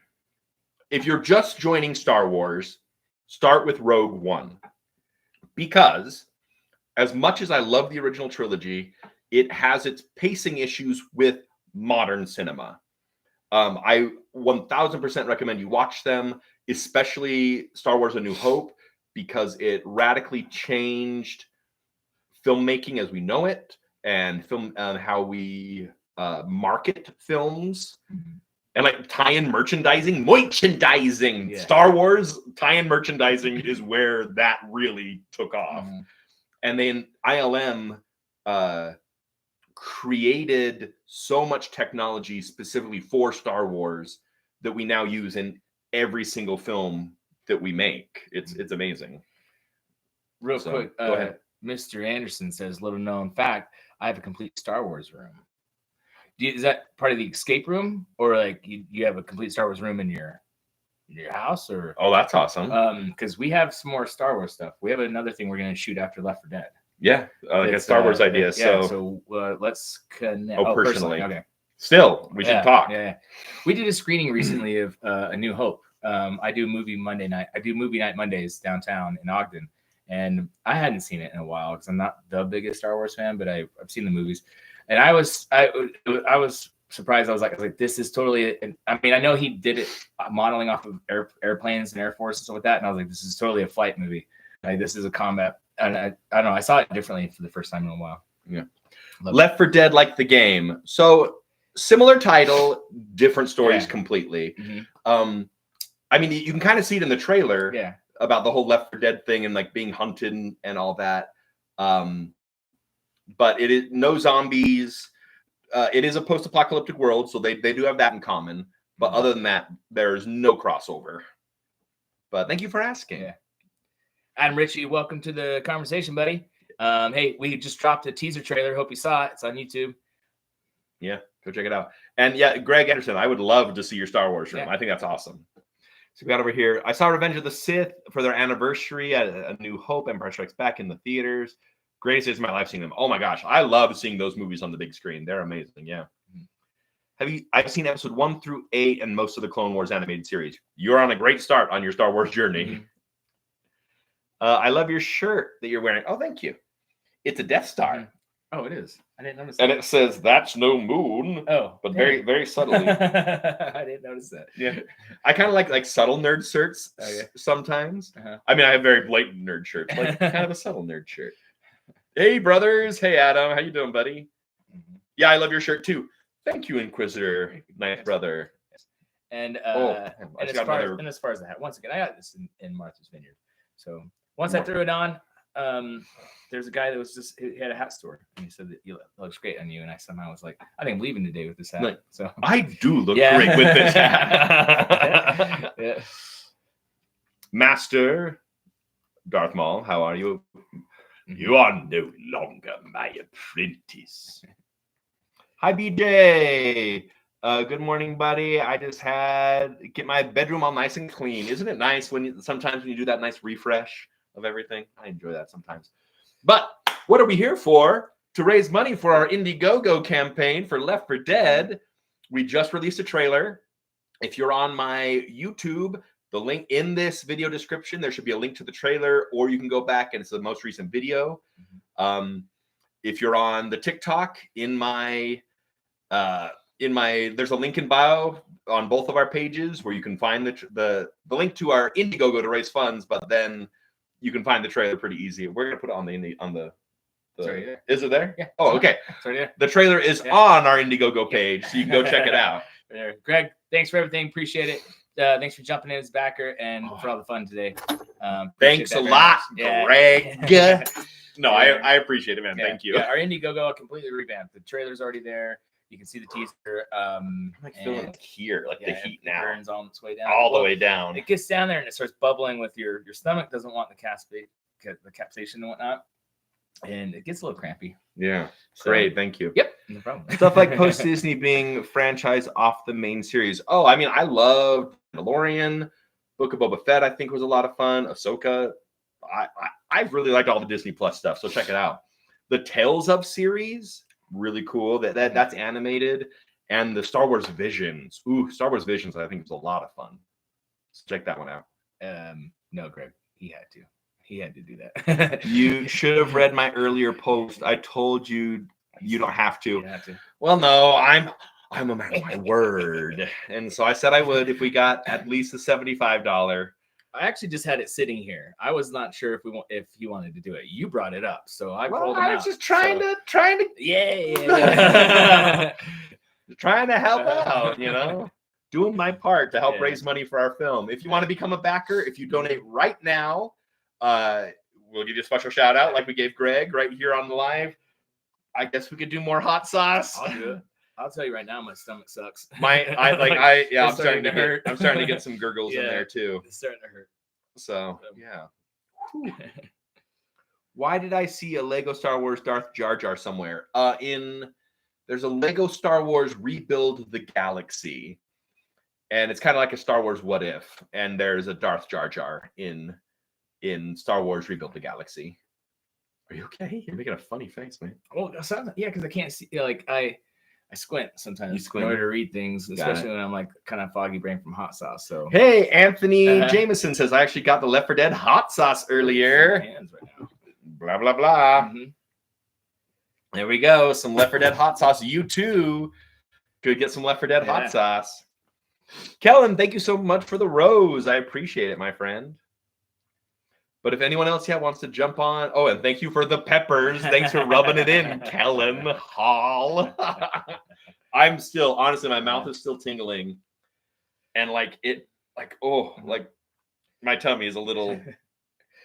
if you're just joining Star Wars, start with Rogue One. Because as much as I love the original trilogy, it has its pacing issues with modern cinema. I 1000% recommend you watch them, especially Star Wars A New Hope, because it radically changed filmmaking as we know it, and how we market films, and like tie-in merchandising. Yeah. Star Wars tie-in merchandising is where that really took off. And then ILM created so much technology specifically for Star Wars that we now use in every single film that we make. It's amazing. Real quick, go ahead. Mr. Anderson says, little known fact, I have a complete Star Wars room. Is that part of the escape room, or like you have a complete Star Wars room in your house? Or oh, that's awesome. Because we have some more Star Wars stuff. We have another thing we're going to shoot after Left 4 Dead. Yeah, like a Star Wars idea. So let's connect. Oh, personally. Okay. Still, we should talk. Yeah. We did a screening recently of A New Hope. I do movie night Mondays downtown in Ogden. And I hadn't seen it in a while because I'm not the biggest Star Wars fan, but I've seen the movies. And I was surprised. I was like, this is totally. I mean, I know he did it modeling off of airplanes and Air Force and stuff like that. And I was like, this is totally a flight movie. Like, this is a combat. And I don't know. I saw it differently for the first time in a while. Yeah. Left 4 Dead, like the game. So similar title, different stories completely. I mean, you can kind of see it in the trailer. Yeah. About the whole Left 4 Dead thing and like being hunted and all that. But it is no zombies. It is a post-apocalyptic world, so they do have that in common. But other than that, there's no crossover. But thank you for asking. Yeah. Adam Ritchie, welcome to the conversation, buddy. Hey, we just dropped a teaser trailer. Hope you saw it. It's on YouTube. Yeah, go check it out. And yeah, Greg Anderson, I would love to see your Star Wars room. Yeah. I think that's awesome. So we got over here. I saw Revenge of the Sith for their anniversary at A New Hope, Empire Strikes Back in the theaters. Greatest days of my life seeing them. Oh my gosh, I love seeing those movies on the big screen. They're amazing. Yeah. I've seen episode 1 through 8 and most of the Clone Wars animated series. You're on a great start on your Star Wars journey. I love your shirt that you're wearing. Oh, thank you. It's a Death Star. Oh, it is. I didn't notice that. And it says, "That's no moon." Oh, but very, very subtly. I didn't notice that. Yeah. I kind of like subtle nerd shirts sometimes. I mean, I have very blatant nerd shirts, like kind of a subtle nerd shirt. Hey, brothers. Hey, Adam. How you doing, buddy? Yeah, I love your shirt too. Thank you, Inquisitor. Nice brother. And as far as the hat, once again, I got this in Martha's Vineyard. So once I threw it on, there's a guy that he had a hat store, and he said that it looks great on you. And I somehow was like, I think I'm leaving today with this hat. Like, so I do look great with this hat. Yeah. Master Darth Maul, how are you? You are no longer my apprentice. Hi, BJ. Good morning, buddy. I just get my bedroom all nice and clean. Isn't it nice sometimes when you do that nice refresh of everything? I enjoy that sometimes. But what are we here for? To raise money for our Indiegogo campaign for Left 4 Dead. We just released a trailer. If you're on my YouTube, the link in this video description, there should be a link to the trailer, or you can go back and it's the most recent video. If you're on the TikTok, in there's a link in bio on both of our pages where you can find the link to our Indiegogo to raise funds, but then you can find the trailer pretty easy. We're gonna put it on the Sorry, is it there? Yeah. Oh, okay. Sorry, The trailer is on our Indiegogo page, so you can go check it out. There. Greg, thanks for everything. Appreciate it. Thanks for jumping in as backer and for all the fun today. Thanks a lot, Greg. No, I appreciate it, man. Yeah. Thank you. Yeah, our Indiegogo completely revamped. The trailer's already there. You can see the teaser. I'm like feeling like here, like the heat now burns on its way down. all the way down. It gets down there and it starts bubbling with your stomach. Doesn't want the capsaicin and whatnot, and it gets a little crampy. Yeah, so, great. Thank you. Yep, no problem. Stuff like Post Disney being franchise off the main series. Oh, I mean, I loved Mandalorian. Book of Boba Fett, I think, was a lot of fun. Ahsoka. I really liked all the Disney Plus stuff, so check it out. The Tales of series, really cool. That's animated, and the Star Wars Visions. Ooh, Star Wars Visions, I think, was a lot of fun. So check that one out. No, Greg, he had to do that. You should have read my earlier post. I told you don't have to. You have to. Well, no, I'm a man of my word, and so I said I would if we got at least the $75. I actually just had it sitting here. I was not sure if he wanted to do it. You brought it up, so I pulled him out. I was just trying to yeah. trying to help out, doing my part to help raise money for our film. If you want to become a backer, if you donate right now, we'll give you a special shout out like we gave Greg right here on the live. I guess we could do more hot sauce. I'll do it. I'll tell you right now, my stomach sucks. I'm starting to get some gurgles in there too. It's starting to hurt. So yeah. Why did I see a Lego Star Wars Darth Jar Jar somewhere? There's a Lego Star Wars Rebuild the Galaxy, and it's kind of like a Star Wars What If, and there's a Darth Jar Jar in Star Wars Rebuild the Galaxy. Are you okay? You're making a funny face, man. Oh, yeah, because I can't see. Like I squint sometimes in order to read things, especially when I'm like kind of foggy brain from hot sauce. So hey, Anthony Jameson says I actually got the Left 4 Dead hot sauce earlier. Hands right now. Blah blah blah. Mm-hmm. There we go. Some Left 4 Dead hot sauce. You too could get some Left 4 Dead hot sauce. Kellen, thank you so much for the rose. I appreciate it, my friend. But if anyone else wants to jump on, and thank you for the peppers. Thanks for rubbing it in, Kellen Hall. I'm still, honestly, my mouth is still tingling, and my tummy is a little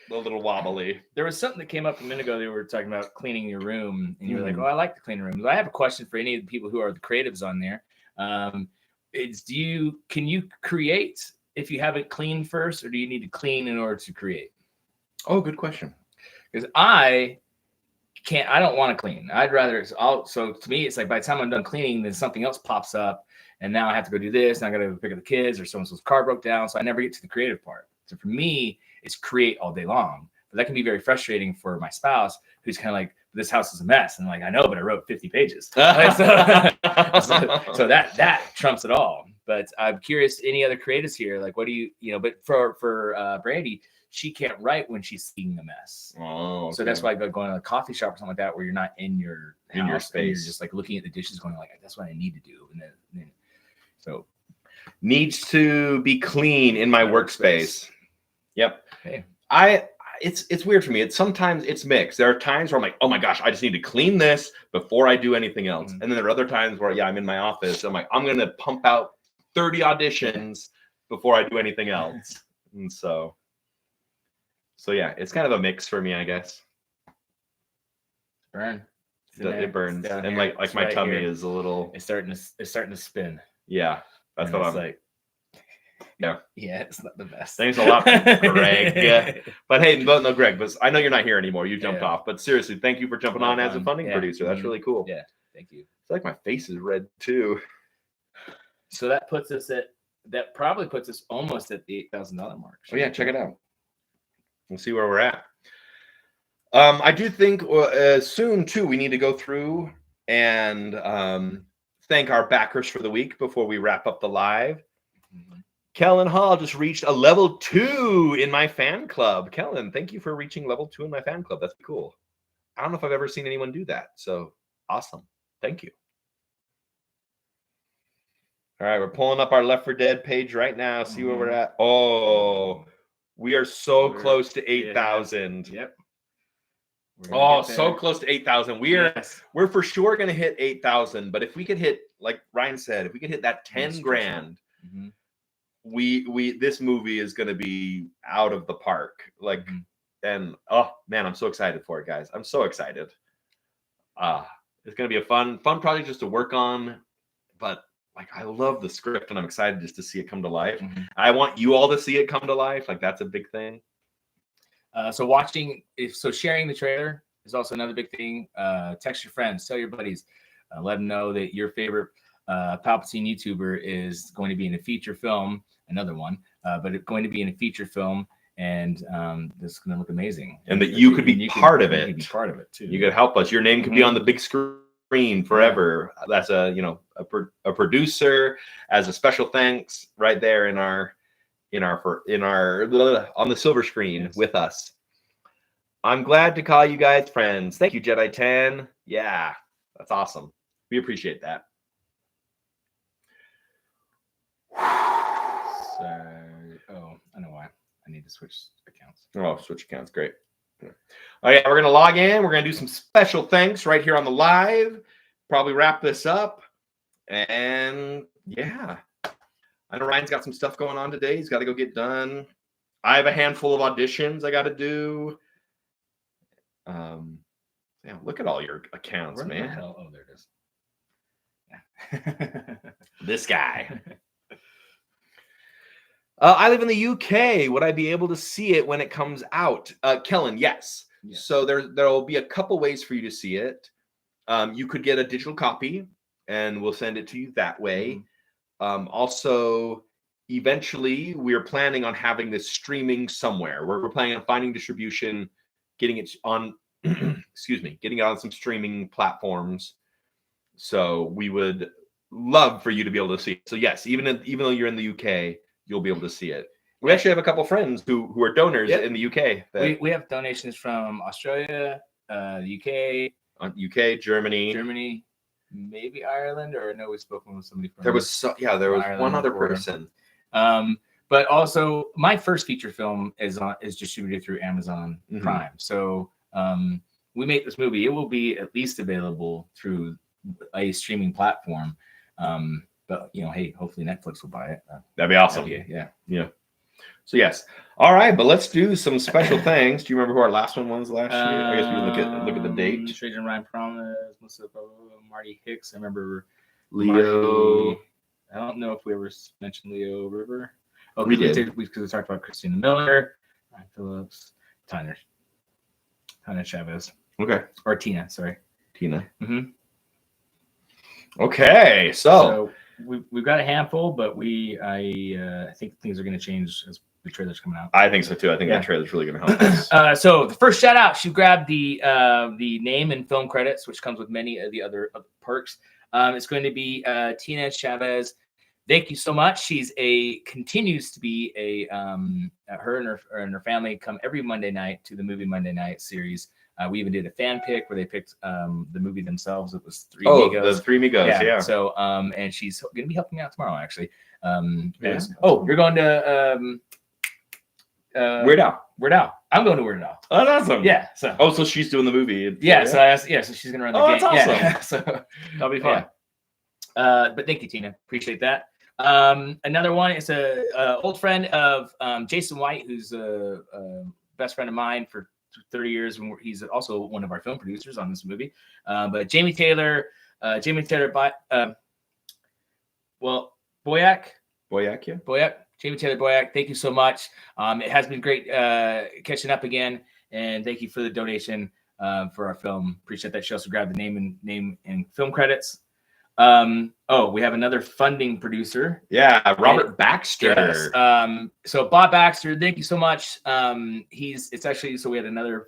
wobbly. There was something that came up a minute ago. They were talking about cleaning your room, and you were like, "Oh, I like to clean rooms." I have a question for any of the people who are the creatives on there. Can you create if you haven't cleaned first, or do you need to clean in order to create? Oh, good question. Because I don't want to clean. I'd rather, so to me, it's like by the time I'm done cleaning, then something else pops up and now I have to go do this. And I got to go pick up the kids or someone's car broke down. So I never get to the creative part. So for me, it's create all day long. But that can be very frustrating for my spouse who's kind of like, this house is a mess. And like, I know, but I wrote 50 pages. so that trumps it all. But I'm curious, any other creatives here? Like, what do you but for Brandy, she can't write when she's seeing a mess. Oh, okay. So that's why I go going to a coffee shop or something like that, where you're not in your space. You're just like looking at the dishes, going like, "That's what I need to do." And then so needs to be clean in my workspace. Yep. Okay. It's weird for me. Sometimes it's mixed. There are times where I'm like, "Oh my gosh, I just need to clean this before I do anything else." Mm-hmm. And then there are other times where I'm in my office. I'm like, I'm gonna pump out 30 auditions before I do anything else. And so yeah, it's kind of a mix for me, I guess. Burn. It burns, and like my right tummy here is a little. It's starting to spin. Yeah, that's what I'm like. Yeah, it's not the best. Thanks a lot, Greg. But hey, no, Greg. But I know you're not here anymore. You jumped off. But seriously, thank you for jumping on as a funding producer. That's really cool. Yeah, thank you. It's like my face is red too. So that probably puts us almost at the $8,000 mark. Oh yeah, check it out. We'll see where we're at. I do think soon, too, we need to go through and thank our backers for the week before we wrap up the live. Mm-hmm. Kellen Hall just reached a level 2 in my fan club. Kellen, thank you for reaching level 2 in my fan club. That's cool. I don't know if I've ever seen anyone do that. So awesome. Thank you. All right, we're pulling up our Left 4 Dead page right now. See where we're at. Oh, we are so close to 8,000. Yep. Oh, so close to 8,000. We're for sure going to hit 8,000. But if we could hit, like Ryan said, if we could hit that 10 grand, this movie is going to be out of the park. Like, and oh man, I'm so excited for it, guys. I'm so excited. It's going to be a fun project just to work on. But like, I love the script, and I'm excited just to see it come to life. I want you all to see it come to life. Like, that's a big thing. So sharing the trailer is also another big thing. Text your friends, tell your buddies, let them know that your favorite Palpatine YouTuber is going to be in a feature film, another one, but it's going to be in a feature film, and this is going to look amazing. And that you could be part of it. You could be part of it too. You could help us. Your name could be on the big screen forever. That's a producer, as a special thanks right there in our on the silver screen with us. I'm glad to call you guys friends. Thank you, Jedi 10. Yeah, that's awesome. We appreciate that. I know why. I need to switch accounts. Oh, switch accounts. Great. Oh yeah, we're gonna log in. We're gonna do some special thanks right here on the live. Probably wrap this up. And yeah. I know Ryan's got some stuff going on today. He's got to go get done. I have a handful of auditions I got to do. Yeah, look at all your accounts, man. Oh, there it is. Yeah. This guy. I live in the UK. Would I be able to see it when it comes out? Kellen, yes. So there will be a couple ways for you to see it. You could get a digital copy, and we'll send it to you that way. Also, eventually, we're planning on having this streaming somewhere. We're planning on finding distribution, getting it on, getting it on some streaming platforms. So we would love for you to be able to see it. So yes, even though you're in the UK, you'll be able to see it. We actually have a couple friends who are donors in the UK. We have donations from Australia, the UK, Germany. Maybe Ireland, or I know we've spoken with somebody from there was Ireland, one other person. But also my first feature film is distributed through Amazon Prime. So we make this movie. It will be at least available through a streaming platform. But hey, hopefully Netflix will buy it. That'd be awesome. Yeah. So yes. All right, but let's do some special things. Do you remember who our last one was last year? I guess we can look at the date. Stranger Ryan Promise, Marty Hicks. I remember Leo. I don't know if we ever mentioned Leo River. Oh, we did. Because we talked about Christina Miller, Ryan Phillips, Tanya Chavez. Okay. Or Tina, sorry. Tina. Okay, so we've got a handful, but I think things are going to change as the trailer's coming out. I think so too. I think that trailer's really going to help us. So the first shout out, she grabbed the name and film credits, which comes with many of the other perks. It's going to be Tina Chavez. Thank you so much. She's continues to be her and her family come every Monday night to the Movie Monday Night series. We even did a fan pick where they picked the movie themselves. It was Three Migos. The Three Migos, yeah. So and she's going to be helping out tomorrow, actually. You're going to Weird Al. I'm going to Weird Al. Oh, that's awesome. Yeah. So she's doing the movie. So I asked. So she's going to run the game. That's awesome. Yeah. So that'll be fun. But thank you, Tina. Appreciate that. Another one is a old friend of Jason White, who's a best friend of mine for 30 years, and he's also one of our film producers on this movie. But Jamie Taylor Boyack. Jamie Taylor Boyack, thank you so much. It has been great catching up again, and thank you for the donation for our film. Appreciate that. She also grabbed the name and film credits. We have another funding producer. Yeah, Robert Baxter. Yes. So Bob Baxter, thank you so much. We had another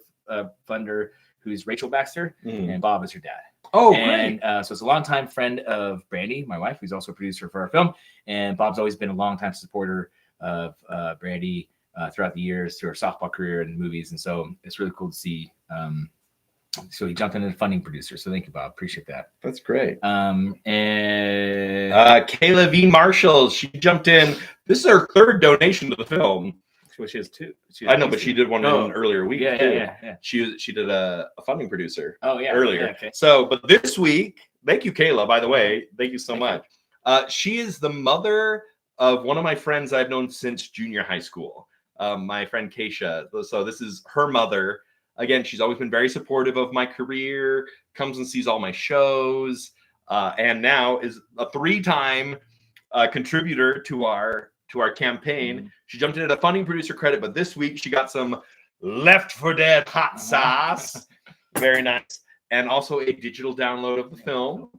funder who's Rachel Baxter, and Bob is her dad. Oh, great. And so it's a longtime friend of Brandy, my wife, who's also a producer for our film. And Bob's always been a longtime supporter of Brandy throughout the years through her softball career and movies. And so it's really cool to see So he jumped into the funding producer. So thank you, Bob. Appreciate that. That's great. And Kayla V. Marshall, she jumped in. This is her third donation to the film. well, she has two. I know, but she did one in an earlier week too. Yeah. She did a funding producer. Oh yeah, earlier. Yeah, okay. So, but this week, thank you, Kayla. By the way, thank you so much. She is the mother of one of my friends I've known since junior high school. My friend Keisha. So this is her mother. Again, she's always been very supportive of my career, comes and sees all my shows, and now is a 3-time contributor to our campaign. She jumped in at a funding producer credit, but this week she got some Left 4 Dead hot sauce. Very nice. And also a digital download of the film.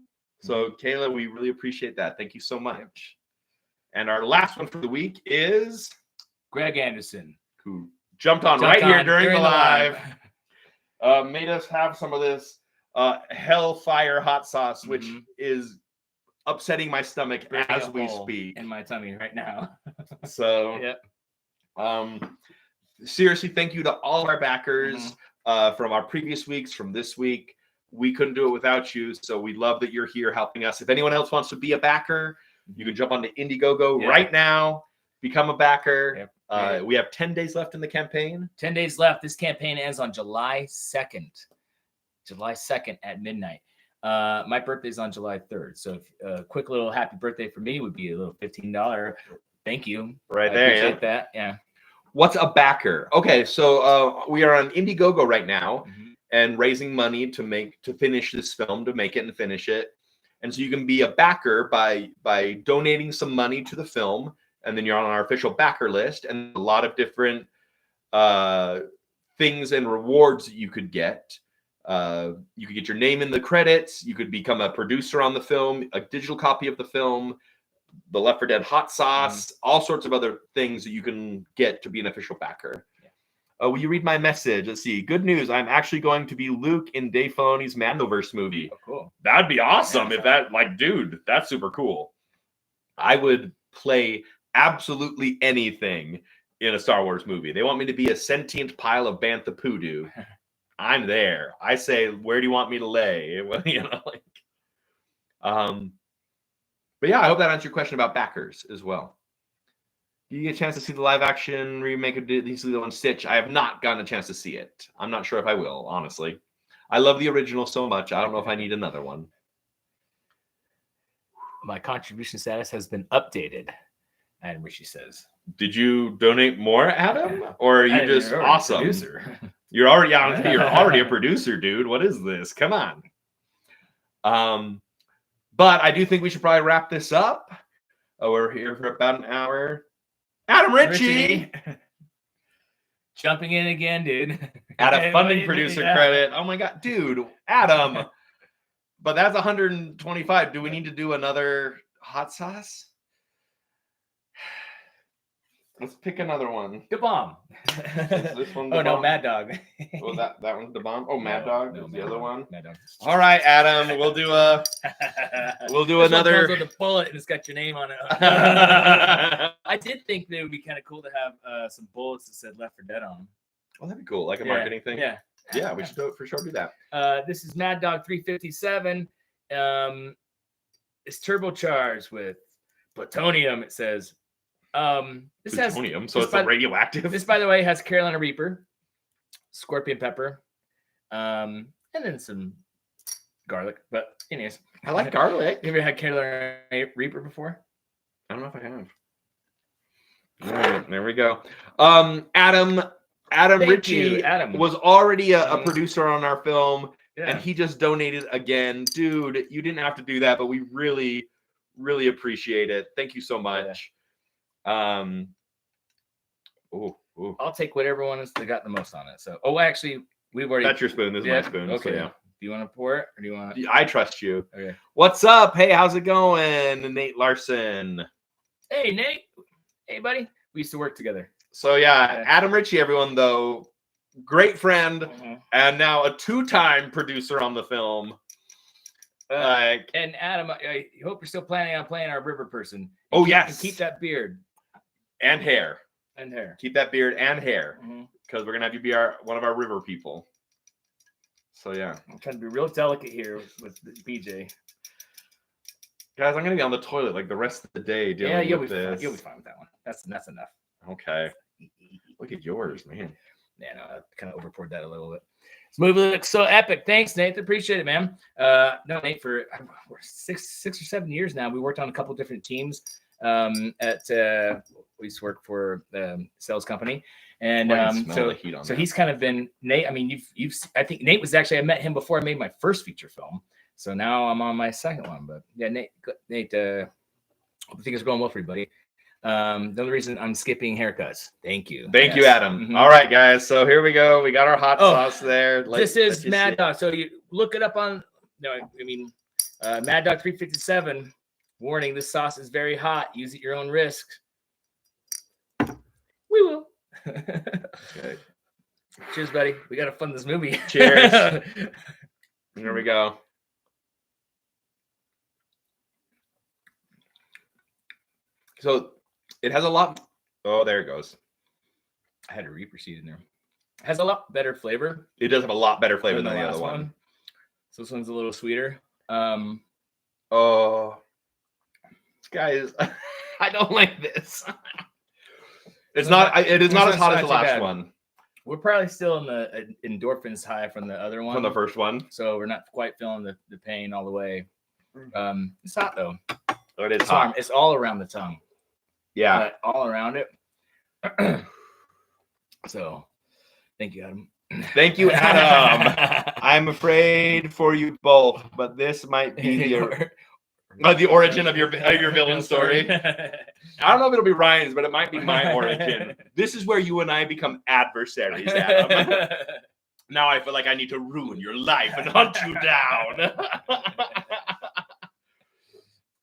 So, Kayla, we really appreciate that. Thank you so much. And our last one for the week is Greg Anderson, who jumped on here during the live. Made us have some of this hellfire hot sauce, which is upsetting my stomach as we speak. In my tummy right now. So, seriously, thank you to all our backers from our previous weeks, from this week. We couldn't do it without you, so we love that you're here helping us. If anyone else wants to be a backer, you can jump onto Indiegogo right now, become a backer. We have 10 days left in the campaign. 10 days left. This campaign ends on July 2nd. July 2nd at midnight. My birthday's on July 3rd. So if, a quick little happy birthday for me would be a little $15. Thank you. Right there. I appreciate that. Yeah. What's a backer? Okay, so we are on Indiegogo right now and raising money to finish this film, to make it and finish it. And so you can be a backer by donating some money to the film, and then you're on our official backer list, and a lot of different things and rewards that you could get. You could get your name in the credits. You could become a producer on the film, a digital copy of the film, the Left 4 Dead hot sauce, all sorts of other things that you can get to be an official backer. Will you read my message? Let's see. Good news. I'm actually going to be Luke in Dave Filoni's Mandoverse movie. Oh, cool. That'd be awesome if that, dude, that's super cool. I would play absolutely anything in a Star Wars movie. They want me to be a sentient pile of bantha poodoo. I'm there. I say, where do you want me to lay? Well, but yeah, I hope that answers your question about backers as well. Do you get a chance to see the live action remake of Disney's Lilo and Stitch? I have not gotten a chance to see it. I'm not sure if I will, honestly. I love the original so much. I don't know if I need another one. My contribution status has been updated, and Richie says. Did you donate more, Adam? Or are you just awesome? Producer. You're already a producer, dude. What is this? Come on. But I do think we should probably wrap this up. We're here for about an hour. Adam Ritchie. Jumping in again, dude. At a funding producer credit. Oh my God, dude, Adam. But that's 125. Do we need to do another hot sauce? Let's pick another one. The Bomb. This one. No, Mad Dog. Well, that one's the Bomb. Oh, Mad Dog. No, the other one. Mad Dog. All right, Adam. We'll do another. With a bullet and it's got your name on it. I did think that it would be kind of cool to have some bullets that said Left 4 Dead on them. Oh, that'd be cool, like a marketing thing. Yeah. Yeah, we should for sure do that. This is Mad Dog 357. It's turbocharged with plutonium. It says. This plutonium, has, so it's radioactive. This, by the way, has Carolina Reaper, scorpion pepper, and then some garlic. But anyways, I like garlic. Have you ever had Carolina Reaper before? I don't know if I have. All right, there we go. Adam Ritchie was already a producer on our film, and he just donated again. Dude, you didn't have to do that, but we really, really appreciate it. Thank you so much. Ooh. I'll take whatever one has got the most on it. So, actually, we've already. That's your spoon. This is my spoon. Okay. So, yeah. Do you want to pour it, or do you want? I trust you. Okay. What's up? Hey, how's it going, Nate Larson? Hey, Nate. Hey, buddy. We used to work together. So yeah, Adam Ritchie, everyone though, great friend, and now a 2-time producer on the film. And Adam, I hope you're still planning on playing our river person. Yes. Keep that beard. And hair. And hair. Keep that beard and hair. Because we're going to have you be one of our river people. So yeah, I'm trying to be real delicate here with BJ. Guys, I'm gonna be on the toilet like the rest of the day dealing with this. You'll be fine with that one. That's enough. Okay. Look at yours, man. Yeah, no, I kind of overpoured that a little bit. This movie looks so epic. Thanks, Nate. Appreciate it, man. No, Nate, for 6 or 7 years now, we worked on a couple different teams at we used to work for the sales company, and so he's kind of been Nate. I mean, I think Nate was actually, I met him before I made my first feature film. So now I'm on my second one. But yeah, Nate, hope things are going well for you, buddy. The only reason I'm skipping haircuts. Thank you, Adam. Mm-hmm. All right, guys. So here we go. We got our hot sauce there. This is Mad Dog. So you look it up on. No, I mean, Mad Dog 357. Warning: this sauce is very hot. Use at your own risk. We will. Okay. Cheers, buddy. We gotta fund this movie. Cheers. Here we go. So it has a lot. Oh, there it goes. I had a Reaper seed in there. It has a lot better flavor. It does have a lot better flavor than the other one. So this one's a little sweeter. Oh, guys, I don't like this. It is not as hot as the last one. We're probably still in the endorphins high from the other one. From the first one. So we're not quite feeling the pain all the way. It's hot though. Oh, it is hot. It's all around the tongue. Yeah. All around it. So thank you, Adam. Thank you, Adam. I'm afraid for you both, but this might be the origin of your villain story. I don't know if it'll be Ryan's, but it might be my origin. This is where you and I become adversaries, Adam. Now I feel like I need to ruin your life and hunt you down.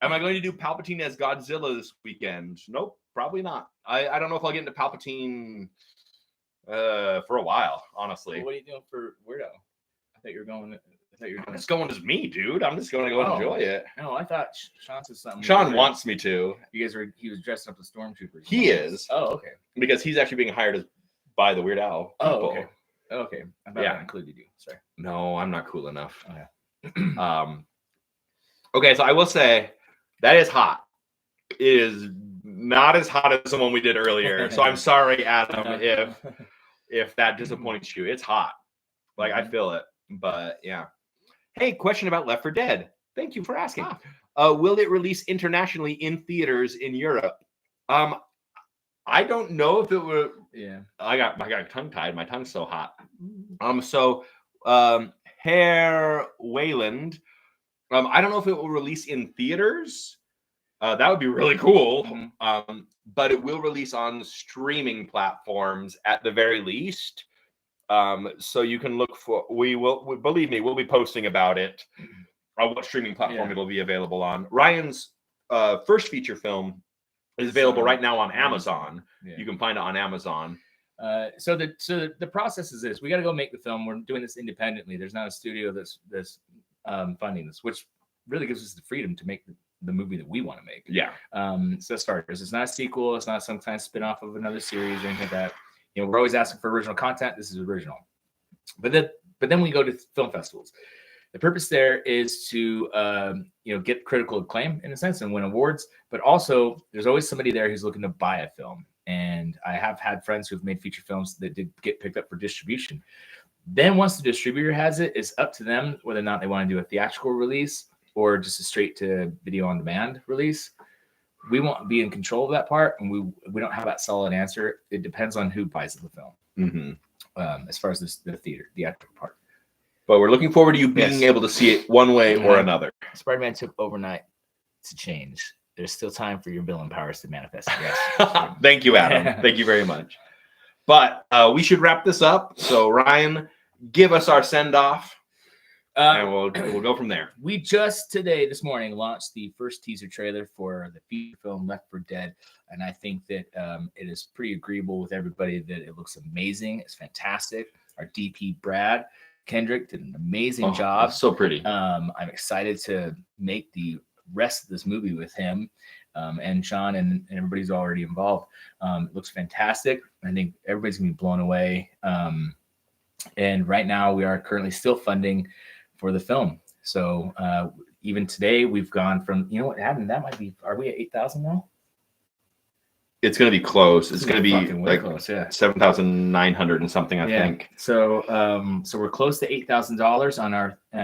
Am I going to do Palpatine as Godzilla this weekend? Nope, probably not. I don't know if I'll get into Palpatine for a while, honestly. Well, what are you doing for Weirdo? I thought you were going. I'm just going as me, dude. I'm just going to go enjoy it. No, I thought Sean said something. Sean wants me to. He was dressed up as Stormtroopers. He is. Oh, okay. Because he's actually being hired by the Weird Al people. Oh, okay. I thought that included you. Sorry. No, I'm not cool enough. Oh, yeah. Okay, so I will say that is hot. It is not as hot as the one we did earlier. So I'm sorry, Adam, if that disappoints you. It's hot. Like, I feel it. But yeah. Hey, question about Left 4 Dead. Thank you for asking. Will it release internationally in theaters in Europe? I don't know if it will. Yeah. I got tongue tied. My tongue's so hot. Hare Wayland. I don't know if it will release in theaters. That would be really cool. Mm-hmm. But it will release on streaming platforms at the very least. So you can look for. Believe me, we'll be posting about it on what streaming platform it'll be available on. Ryan's first feature film is available right now on Amazon. Yeah. You can find it on Amazon. So the process is this: we got to go make the film. We're doing this independently. There's not a studio that's funding this, which really gives us the freedom to make the movie that we want to make. Yeah. So that's starters. It's not a sequel. It's not some kind of spin-off of another series or anything like that. You know, we're always asking for original content. This is original. But then we go to film festivals. The purpose there is to get critical acclaim in a sense and win awards. But also, there's always somebody there who's looking to buy a film. And I have had friends who've made feature films that did get picked up for distribution. Then once the distributor has it, it's up to them whether or not they want to do a theatrical release or just a straight to video on demand release. We won't be in control of that part, and we don't have that solid answer. It depends on who buys the film. Mm-hmm. As far as the theatrical part. But we're looking forward to you being able to see it one way or another. Spider-Man took overnight to change. There's still time for your villain powers to manifest. Thank you, Adam. Thank you very much. But we should wrap this up. So Ryan, give us our send-off. And we'll go from there. We just this morning launched the first teaser trailer for the feature film Left 4 Dead, and I think that it is pretty agreeable with everybody that it looks amazing. It's fantastic. Our DP Brad Kendrick did an amazing job. So pretty. I'm excited to make the rest of this movie with him and Sean and everybody's already involved. It looks fantastic. I think everybody's gonna be blown away. And right now we are currently still funding for the film. So even today we've gone from, you know what, Adam, that might be, are we at 8,000 now? It's going to be close. It's going to be like close, yeah. 7,900 and something, I think. So so we're close to $8,000 on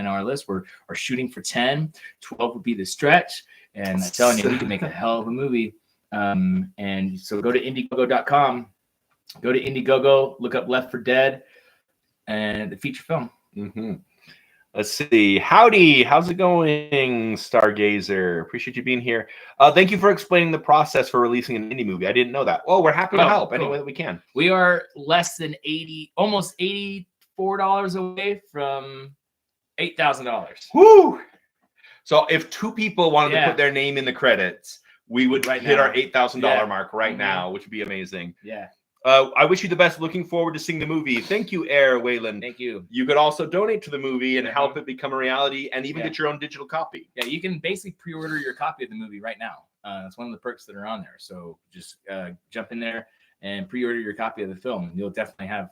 our list. We're shooting for 10. 12 would be the stretch. And I'm telling you, we can make a hell of a movie. And so go to Indiegogo.com. Go to Indiegogo, look up Left 4 Dead and the feature film. Mm-hmm. Let's see. Howdy. How's it going, Stargazer? Appreciate you being here. Thank you for explaining the process for releasing an indie movie. I didn't know that. Oh, we're happy to help any way that we can. We are less than almost $84 away from $8,000. Woo! So if 2 people wanted to put their name in the credits, we would hit our $8,000 mark right now, which would be amazing. Yeah. I wish you the best. Looking forward to seeing the movie. Thank you, Air Wayland. Thank you. You could also donate to the movie and help it become a reality, and even get your own digital copy. Yeah, you can basically pre-order your copy of the movie right now. That's one of the perks that are on there. So just jump in there and pre-order your copy of the film. You'll definitely have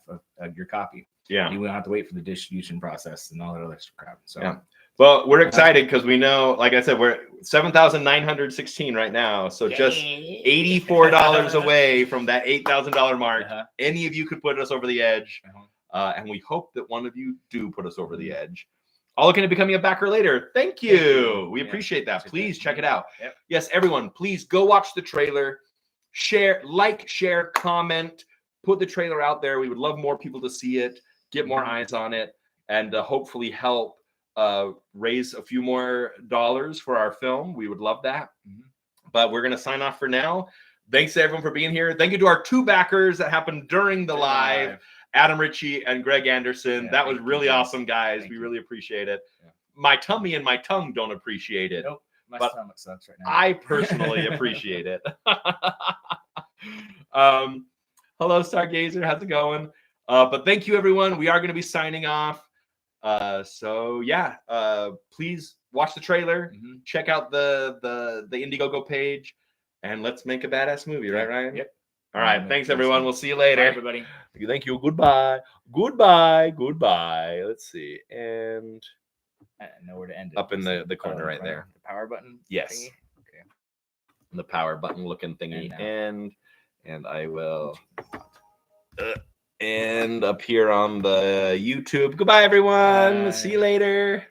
your copy. Yeah. You won't have to wait for the distribution process and all that other crap. So. Yeah. Well, we're excited because we know, like I said, we're 7,916 right now. So just $84 away from that $8,000 mark. Any of you could put us over the edge. And we hope that one of you do put us over the edge. All looking at becoming a backer later. Thank you. We appreciate that. Please check it out. Yep. Yes, everyone, please go watch the trailer. Share, comment, put the trailer out there. We would love more people to see it, get more eyes on it, and hopefully help raise a few more dollars for our film. We would love that. But we're going to sign off for now. Thanks to everyone for being here. Thank you to our 2 backers that happened during the live, Adam Ritchie and Greg Anderson. That was really awesome, guys. We really appreciate it. My tummy and my tongue don't appreciate it. Nope. My stomach sucks right now. I personally appreciate it. Hello, Stargazer. How's it going? But thank you, everyone. We are going to be signing off. So yeah, please watch the trailer, check out the Indiegogo page, and let's make a badass movie, right, Ryan? Yep. All right, thanks everyone. We'll see you later. Bye, everybody. Thank you. Goodbye. Let's see. And I know where to end it. Up in the corner right there. The power button? Yes. Thingy? Okay. The power button looking thingy. And I will end up here on the YouTube. Goodbye, everyone. See you later.